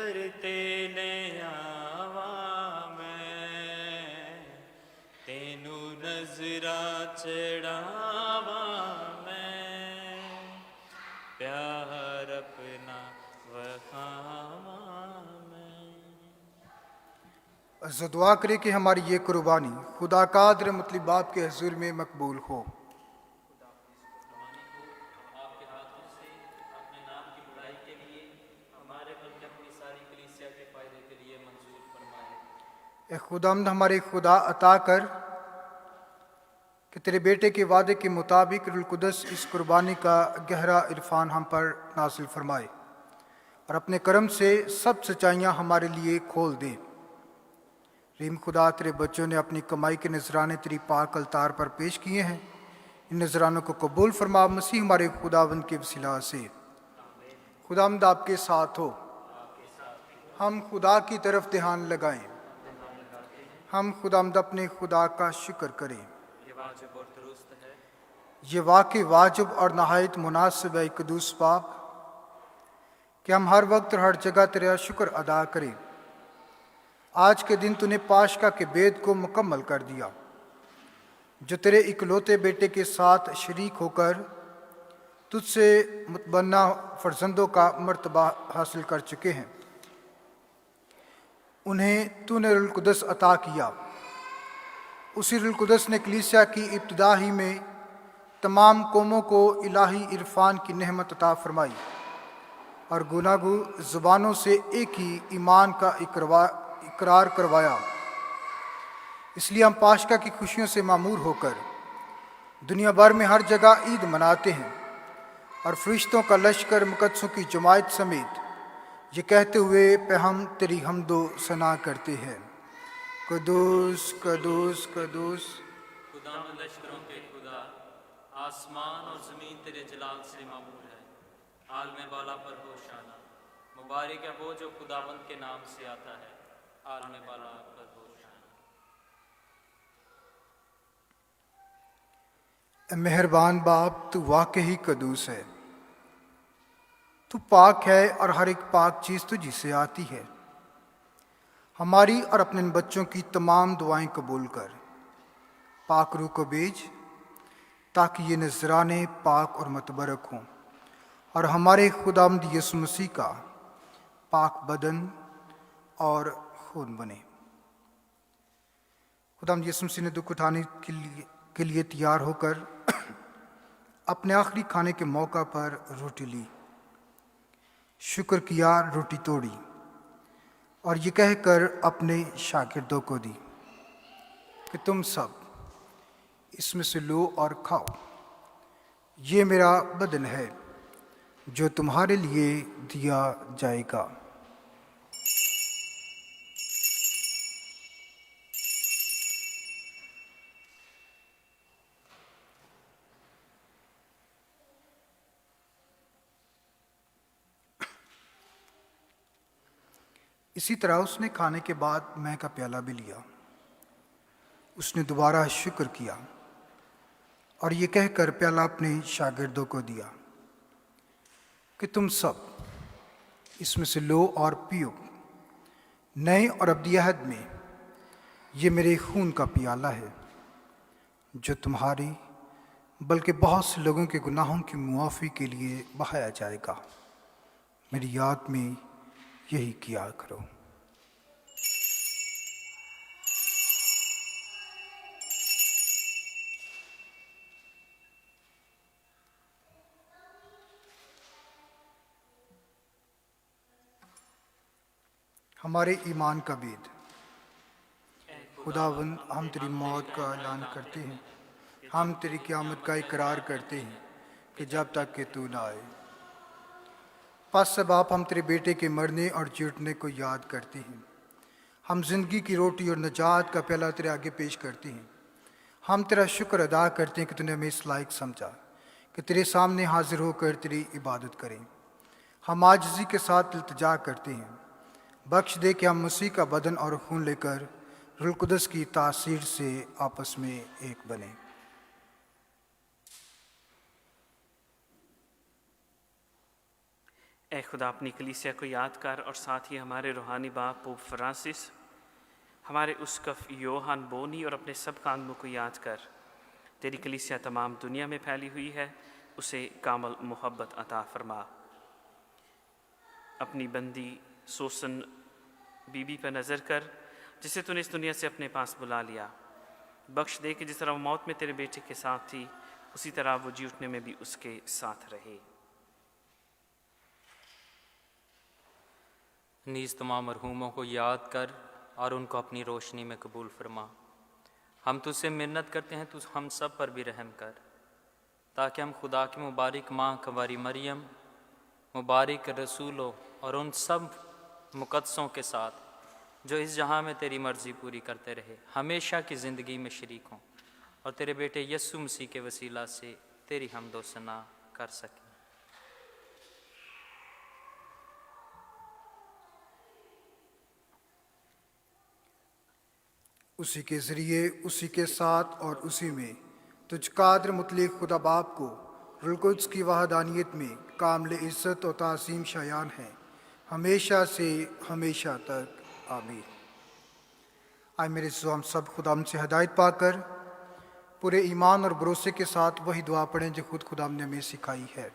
D: करते ले आवा मैं, तेनू नजरा चढ़ावा मैं, प्यार अपना वखावा मैं।
B: अज़ दुआ करें कि हमारी ये कुर्बानी खुदा कादर मतलब बाप के हजूर में मकबूल हो।
A: आपके हाथों से अपने नाम की बुराई के लिए हमारे बल्कि अपनी सारी कलीसिया के फायदे के लिए मंजूर फरमाए।
B: ए खुदावंद हमारे खुदा अता कर कि तेरे बेटे के वादे के मुताबिक रूहुल कुदस इस कुर्बानी का गहरा इरफान हम पर नासिल फरमाए और अपने करम से सब सच्चाइयाँ हमारे लिए खोल दे। रीम खुदा, तेरे बच्चों ने अपनी कमाई के नजराने तेरी पाक अलतार पर पेश किए हैं। इन नजरानों को कबूल फरमा मसीह हमारे खुदावंद के वसीला से। खुदावंद आपके साथ हो। हम खुदा की तरफ ध्यान लगाएं। हम खुदावंद अपने खुदा का शुक्र करें। ये वाकई वाजिब और नहायत मुनासिब है कदूस पाक कि हम हर वक्त और हर जगह तेरा शुक्र अदा करें। आज के दिन तूने पाशका के बेद को मुकम्मल कर दिया, जो तेरे इकलौते बेटे के साथ शरीक होकर तुझसे मुतबन्ना फर्जंदों का मर्तबा हासिल कर चुके हैं। उन्हें तूने रूहुल कुदस अता किया। उसी रूहुल कुदस ने कलीसिया की इब्तिदा ही में तमाम कौमों को इलाही इरफान की नेमत अता फरमाई और गुनागू ज़ुबानों से एक ही ईमान का इकरार करवाया। इसलिए हम पाशका की खुशियों से मामूर होकर दुनिया भर में हर जगह ईद मनाते हैं और फरिश्तों का लश्कर मुकद्दसों की जमात समेत ये कहते हुए पे हम तेरी हमदो सना करते हैं, कदूस कदूस कदूस
A: खुदा लश्करों के खुदा, आसमान और ज़मीन तेरे जलाल से मामूर है। आलम बाला पर होशाना, मुबारक है वो जो खुदावंद के नाम से आता है। आलम बाला पर होशाना।
B: मेहरबान बाप, तू वाकई कदूस है। तू पाक है और हर एक पाक चीज़ तुझी से आती है। हमारी और अपने बच्चों की तमाम दुआएं कबूल कर। पाक रूह को भेज ताकि ये नजराने पाक और मतबरक हों और हमारे खुदावंद यीशु मसीह का पाक बदन और खून बने। खुदावंद यीशु मसीह ने दुख उठाने के लिए तैयार होकर अपने आखिरी खाने के मौका पर रोटी ली, शुक्र किया, रोटी तोड़ी और ये कहकर अपने शागिर्दों को दी कि तुम सब इसमें से लो और खाओ। ये मेरा बदन है जो तुम्हारे लिए दिया जाएगा। इसी तरह उसने खाने के बाद मैं का प्याला भी लिया। उसने दोबारा शुक्र किया और ये कहकर प्याला अपने शागिर्दों को दिया कि तुम सब इसमें से लो और पियो। नए और अब्दी अहद में ये मेरे खून का प्याला है जो तुम्हारी बल्कि बहुत से लोगों के गुनाहों की मुआफ़ी के लिए बहाया जाएगा। मेरी याद में यही किया करो। हमारे ईमान का भेद। खुदावंद, हम तेरी मौत का ऐलान करते हैं, हम तेरी क़यामत का इकरार करते हैं कि जब तक कि तू ना आए। पस सब आप हम तेरे बेटे के मरने और जीतने को याद करते हैं। हम जिंदगी की रोटी और नजात का प्याला तेरे आगे पेश करते हैं। हम तेरा शुक्र अदा करते हैं कि तूने हमें इस लायक समझा कि तेरे सामने हाजिर होकर तेरी इबादत करें। हम आजिज़ी के साथ इल्तिजा करते हैं, बख्श दे कि हम मसीह का बदन और खून लेकर रूहुल कुदस की तासीर से आपस में एक बने।
F: ए खुदा, अपनी कलीसिया को याद कर और साथ ही हमारे रूहानी बाप पोप फ्रांसिस, हमारे उसकफ योहान बोनी और अपने सब कानूनों को याद कर। तेरी कलीसिया तमाम दुनिया में फैली हुई है, उसे कामल मोहब्बत अता फरमा। अपनी बंदी सोसन बीबी पर नज़र कर, जिसे तूने इस दुनिया से अपने पास बुला लिया। बख्श दे कि जिस तरह वो मौत में तेरे बेटे के साथ थी, उसी तरह वो जी उठने में भी उसके साथ रहे।
A: नीज़ तमाम मरहूमों को याद कर और उनको अपनी रोशनी में कबूल फरमा। हम तुझसे मिन्नत करते हैं, तू हम सब पर भी रहम कर, ताकि हम खुदा की मुबारक माँ कंवारी मरियम, मुबारक रसूलों और उन सब मुक़द्दसों के साथ जो इस जहाँ में तेरी मर्ज़ी पूरी करते रहे, हमेशा की ज़िंदगी में शरीक हों और तेरे बेटे यस्सु मसीह के वसीला से तेरी हम्द व सना कर सकें।
B: उसी के ज़रिए, उसी के साथ और उसी में तुझ कादर मुतलिक खुदा बाप को रुल कुद्स की वहदानियत में कामिल इज़्ज़त और ताज़ीम शायान है, हमेशा से हमेशा तक। आमीन। आए मेरे इज़्ज़ो, हम सब खुदाम से हदायत पाकर पूरे ईमान और भरोसे के साथ वही दुआ पढ़ें जो खुद खुदाम ने हमें सिखाई है।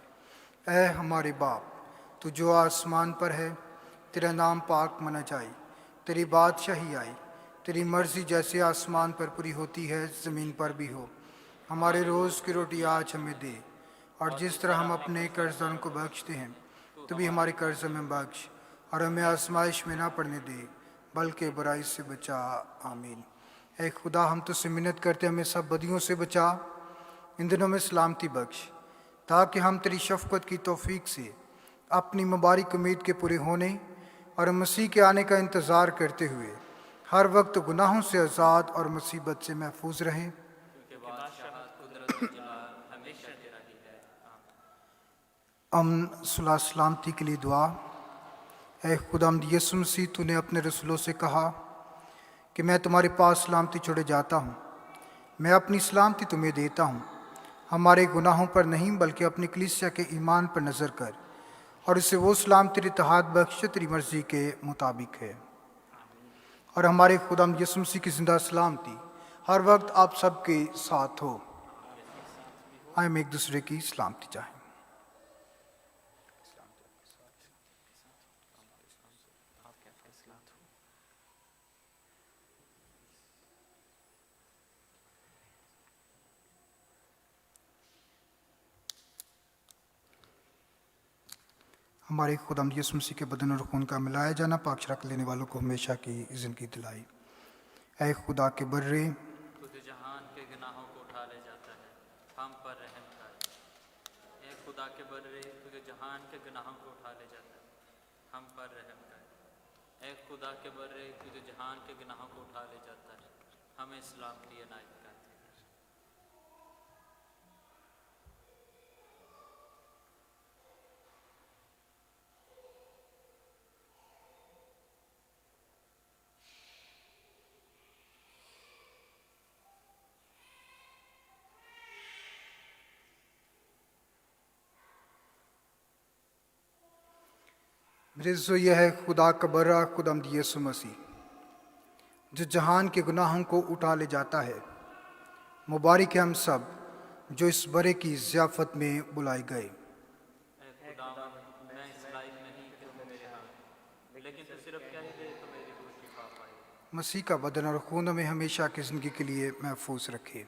B: ऐ हमारे बाप, तू जो आसमान पर है, तेरा नाम पाक मना जाए, तेरी बादशाही आए, तेरी मर्ज़ी जैसे आसमान पर पूरी होती है ज़मीन पर भी हो। हमारे रोज़ की रोटी आज हमें दे, और जिस तरह हम अपने कर्जदारों को बख्शते हैं, तो भी हमारे कर्ज हमें बख्श, और हमें आजमाइश में ना पड़ने दे, बल्कि बुराई से बचा। आमीन। ऐ खुदा, हम तुझसे मिन्नत करते हमें सब बदियों से बचा, इन दिनों में सलामती बख्श, ताकि हम तेरी शफ़क़त की तौफीक से अपनी मुबारक उम्मीद के पूरे होने और मसीह के आने का इंतज़ार करते हुए हर वक्त गुनाहों से आज़ाद और मुसीबत से महफूज रहें। अमन सुलह सलामती के लिए दुआ। ऐ खुदावंद यीशु मसीह, तूने अपने रसूलों से कहा कि मैं तुम्हारे पास सलामती छोड़े जाता हूँ, मैं अपनी सलामती तुम्हें देता हूँ। हमारे गुनाहों पर नहीं बल्कि अपनी कलीसिया के ईमान पर नज़र कर, और इसे वो सलामती इत्तेहाद बख्श तेरी मर्ज़ी के मुताबिक है। और हमारे खुदावंद यीशु मसीह की ज़िंदा सलामती हर वक्त आप सबके साथ हो। आए हम एक दूसरे की सलामती चाहें। हमारे खुदावंद यीशु मसीह के बदन और खून का मिलाया जाना पाक शराक लेने वालों को हमेशा की ज़िंदगी दिलाई। ऐ खुदा के बर्रे,
A: खुद जहान के गुनाहों को उठा ले जाता है, हम पर रहम कर। ऐ खुदा के बर्रे, तुझे जहान के गुनाहों को उठा ले जाता है, हम पर रहम कर। ऐ खुदा के बर्रे, तुझे जहान के गुनाहों को उठा ले जाता है, हमें सलामती इनायत कर।
B: मेरे इज़्ज़ो, यह है खुदा का बर्रा खुदावंद यीशु मसीह, जो जहान के गुनाहों को उठा ले जाता है। मुबारक है हम सब जो इस बरे की ज़ियाफ़त में बुलाए गए।
A: मैं इस लायक नहीं कि तुम मेरे हाथ, लेकिन तू सिर्फ कह दे तो मेरी रूह शिफा पाए।
B: मसीह का बदन और खून हमें हमेशा की ज़िंदगी के लिए महफूज रखे।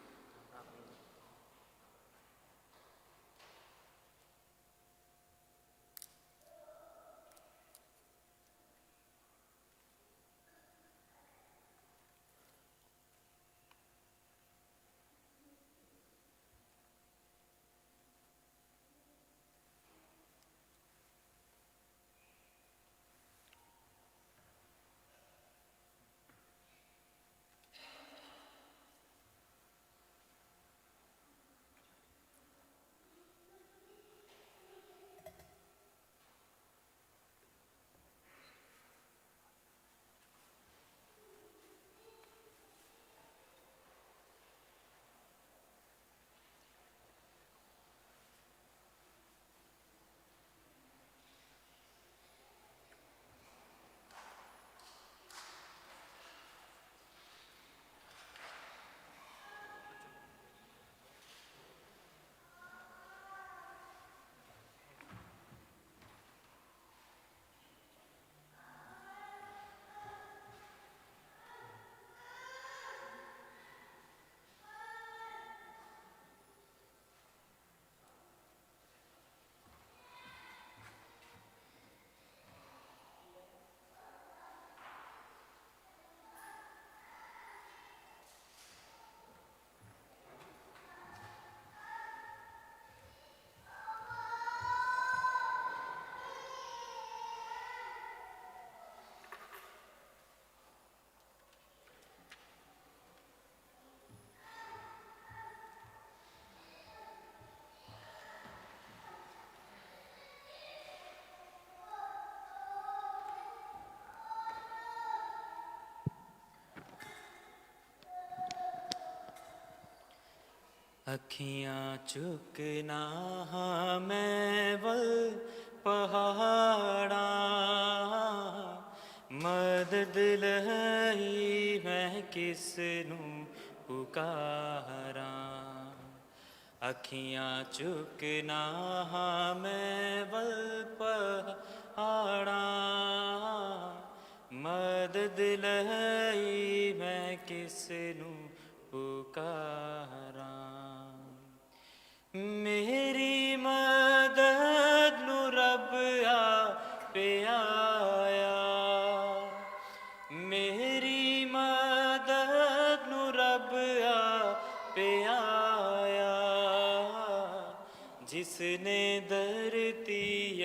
D: अखियाँ चुकना मैं वल पहाड़ा मदद लई मैं किसनू पुकारा अखियाँ चुकना मैं वल पहाड़ा मदद लई मैं किसनू पुकारा मेरी मदद नू रब आपे आया मेरी मदद नू रब आपे आया जिसने धरती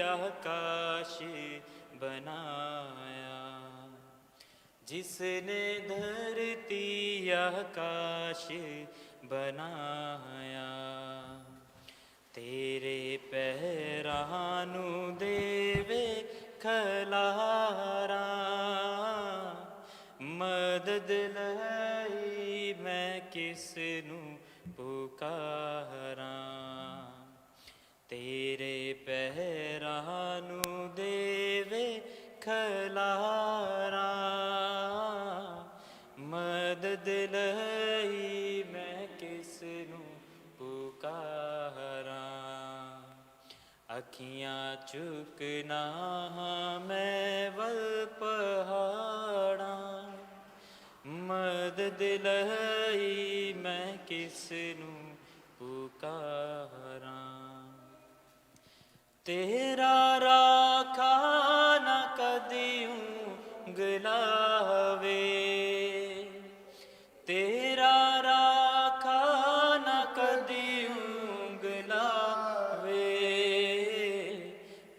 D: आकाश बनाया जिसने धरती आकाश बनाया तेरे पैरानू देवे खलारा मदद लई मैं किसनू पुकारा तेरे पैरानू देवे खलारा मदद लई मैं किसनू पुकारा अखियाँ चुकना मैं वल पहाड़ा मदद लई मैं किसनू पुकारा तेरा राखा न कदियूं गलावे तेरा राखा न कदियूं गलावे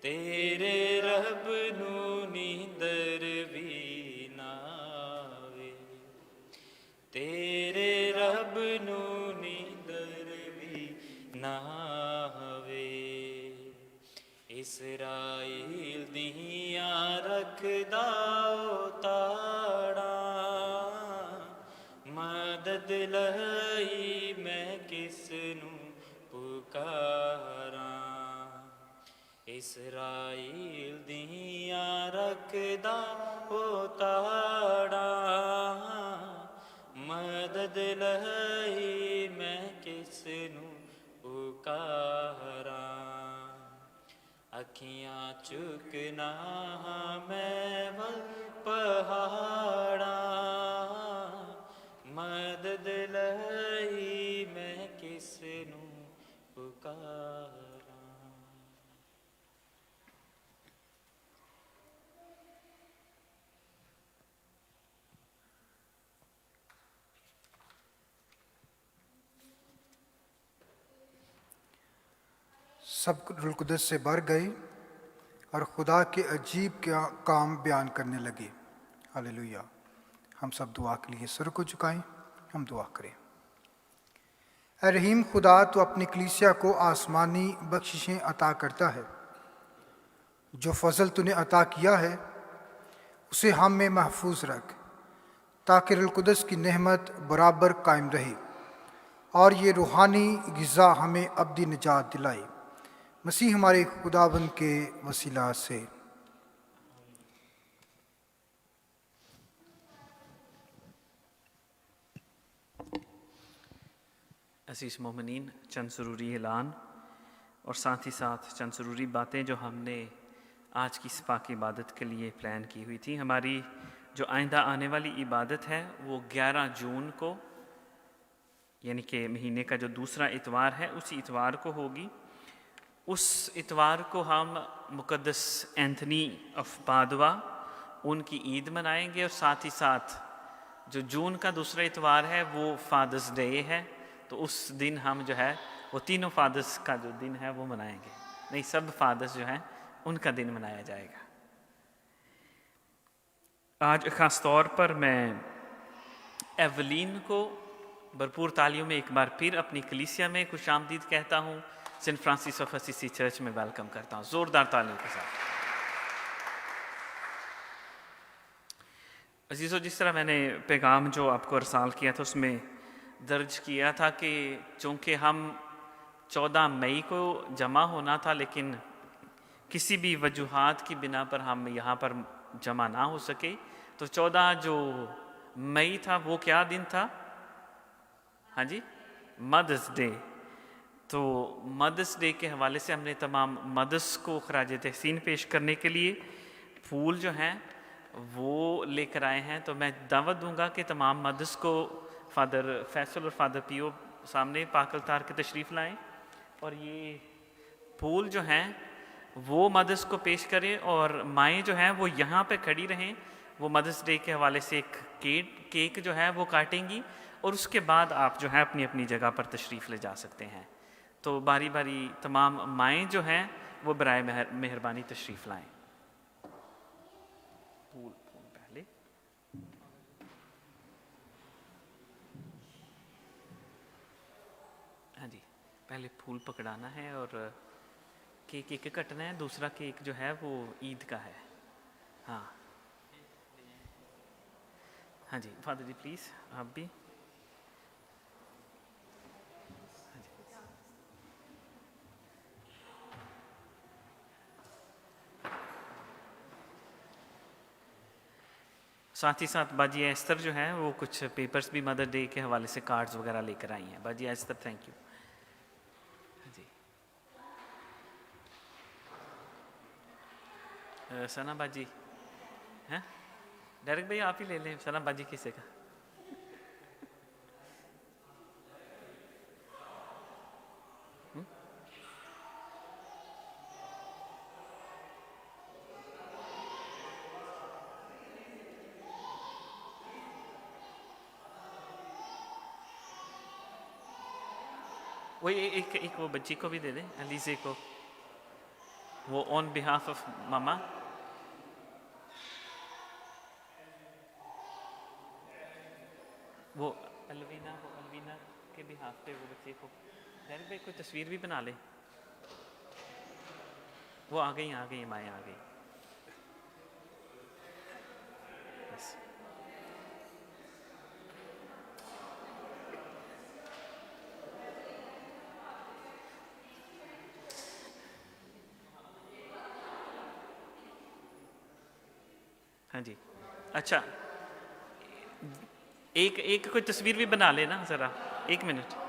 D: तेरे रब नू नींदर भी नावे तेरे रब नू नींदर भी नावे इसराइल दिया रखदा ताड़ा मदद लई मैं किसनू पुकारा इसराइल दिया रखदा ताड़ा मदद लई मैं किसनू पुकारा अखियाँ चुकना मैं वल पहाड़ा मदद लई मैं किसनू पुकारा
B: सब रूह कुदस से भर गए और खुदा के अजीब काम बयान करने लगे। हालेलुया। हम सब दुआ के लिए सर को झुकाएं, हम दुआ करें। ऐ रहीम खुदा, तो अपनी कलीसिया को आसमानी बख्शिशें अता करता है। जो फजल तूने अता किया है उसे हम में महफूज रख, ताकि रूह कुदस की नेमत बराबर कायम रहे और ये रूहानी ग़िज़ा हमें अब्दी निजात दिलाए। मसीह हमारे खुदाबंद के वसीला से।
F: असीस मोमिनीन, चंद ज़रूरी ऐलान और साथ ही साथ चंद ज़रूरी बातें जो हमने आज की स्पाक इबादत के लिए प्लान की हुई थी। हमारी जो आइंदा आने वाली इबादत है वो 11 जून को, यानी कि महीने का जो दूसरा इतवार है, उसी इतवार को होगी। उस इतवार को हम मुक़द्दस एंथनी ऑफ पादुआ उनकी ईद मनाएंगे और साथ ही साथ जो जून का दूसरा इतवार है वो फादर्स डे है। तो उस दिन हम जो है वो तीनों फादर्स का जो दिन है वो मनाएंगे। नहीं, सब फादर्स जो हैं उनका दिन मनाया जाएगा। आज ख़ास तौर पर मैं एवलीन को भरपूर तालियों में एक बार फिर अपनी कलीसिया में खुशामदीद कहता हूँ। Saint Francis of Assisi church में वेलकम करता हूँ ज़ोरदार तालियों के साथ। अजीज़ों, जिस तरह मैंने पैगाम जो आपको अरसाल किया था उसमें दर्ज किया था कि चूँकि हम 14 मई को जमा होना था, लेकिन किसी भी वजूहात की बिना पर हम यहाँ पर जमा ना हो सके, तो 14 जो मई था वो क्या दिन था? हाँ जी, मदर्स डे। तो मदर्स डे के हवाले से हमने तमाम मदर्स को खराज तहसीन पेश करने के लिए फूल जो हैं वो लेकर आए हैं। तो मैं दावत दूंगा कि तमाम मदर्स को फादर फैसल और फादर पीओ सामने पाकलतार के तशरीफ़ लाएं और ये फूल जो हैं वो मदर्स को पेश करें, और माएँ जो हैं वो यहाँ पे खड़ी रहें। वो मदर्स डे के हवाले से एक केक जो है वो काटेंगी, और उसके बाद आप जो है अपनी अपनी जगह पर तशरीफ़ ले जा सकते हैं। तो बारी बारी तमाम माएँ जो हैं वो बराए मेहरबानी तशरीफ़ लाएं। फूल पहले हाँ जी, पहले फूल पकड़ाना है और केक एक कटना है। दूसरा केक जो है वो ईद का है। हाँ हाँ जी, फादर जी प्लीज़ आप भी। साथ ही साथ बाजी एस्तर जो है वो कुछ पेपर्स भी मदर डे के हवाले से कार्ड्स वगैरह लेकर आई हैं। बाजी एस्तर थैंक यू। जी सना बाजी हैं, डायरेक्ट भाई आप ही ले लें। सना बाजी किसे का? वो एक वो बच्ची को भी दे दें, अलीजे को, वो ऑन बिहाफ ऑफ मामा। वो अलवीना के बिहाफ पे वो बच्चे को डायरेक्ट भाई कोई तस्वीर भी बना ले। वो आ गई माएँ आ गई। बस हाँ जी, अच्छा एक कोई तस्वीर भी बना लेना ज़रा, 1 मिनट।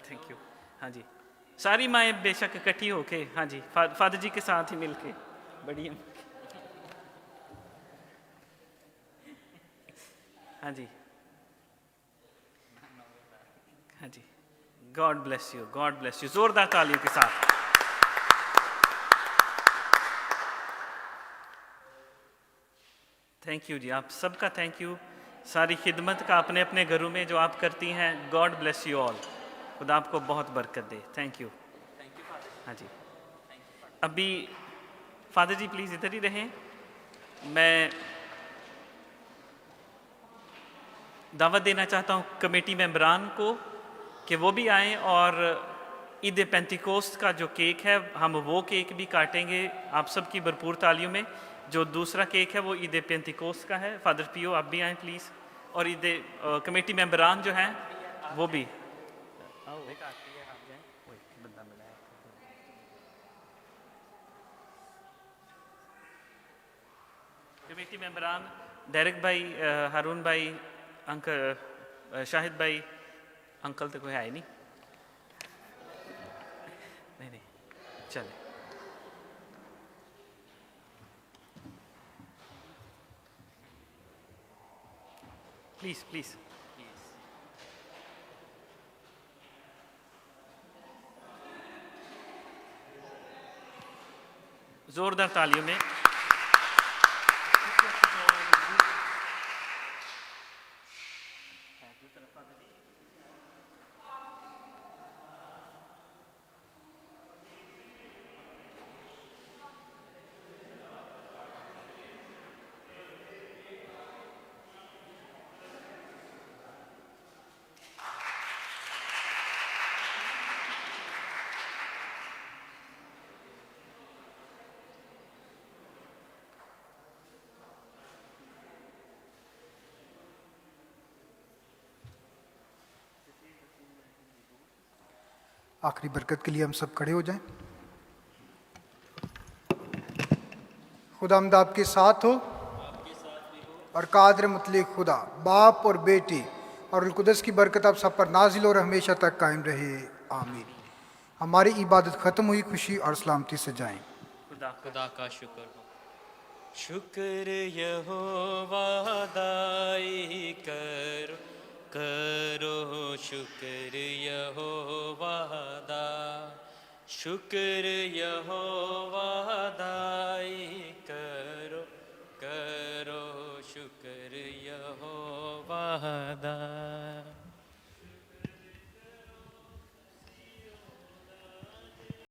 F: Thank you. हाँ जी, सारी माएँ बेशक इकट्ठी होके, हाँ जी, फादर जी के साथ ही मिलके बढ़िया। हाँ जी हाँ जी, God bless you, God bless you. जोरदार तालियों के साथ। थैंक यू जी, आप सबका थैंक यू, सारी खिदमत का अपने अपने घरों में जो आप करती हैं। गॉड ब्लेस यू ऑल, खुदा आपको बहुत बरकत दे। Thank you. हाँ जी, अभी फादर जी प्लीज़ इधर ही रहें। मैं दावत देना चाहता हूँ कमेटी मेंबरान को कि वो भी आएँ, और ईद पेंतिकोस्त का जो केक है हम वो केक भी काटेंगे आप सबकी भरपूर तालियों में। जो दूसरा केक है वो ईद पेंतिकोस्त का है। फादर पीओ आप भी आएँ प्लीज़, और ईद कमेटी मेंबरान जो हैं वो भी। कमेटी मेंबरान डेरेक भाई, हारून भाई, अंकल शाहिद भाई, अंकल तो कोई है नहीं, नहीं चले। प्लीज प्लीज जोरदार तालियों में
B: आखिरी बरकत के लिए हम सब खड़े हो जाएं। खुदावंद आपके साथ हो और कादर मुतलक खुदा बाप और बेटी और रूह कुदस की बरकत आप सब पर नाजिल और हमेशा तक कायम रहे, आमीन। हमारी इबादत ख़त्म हुई, खुशी और सलामती से जाएं।
A: खुदा का शुक्र हो।
D: शुक्र यहोवा दाई करो करो, शुक्र यहोवा दा, शुक्र यहोवा दाई करो करो, शुक्र यहोवा दा।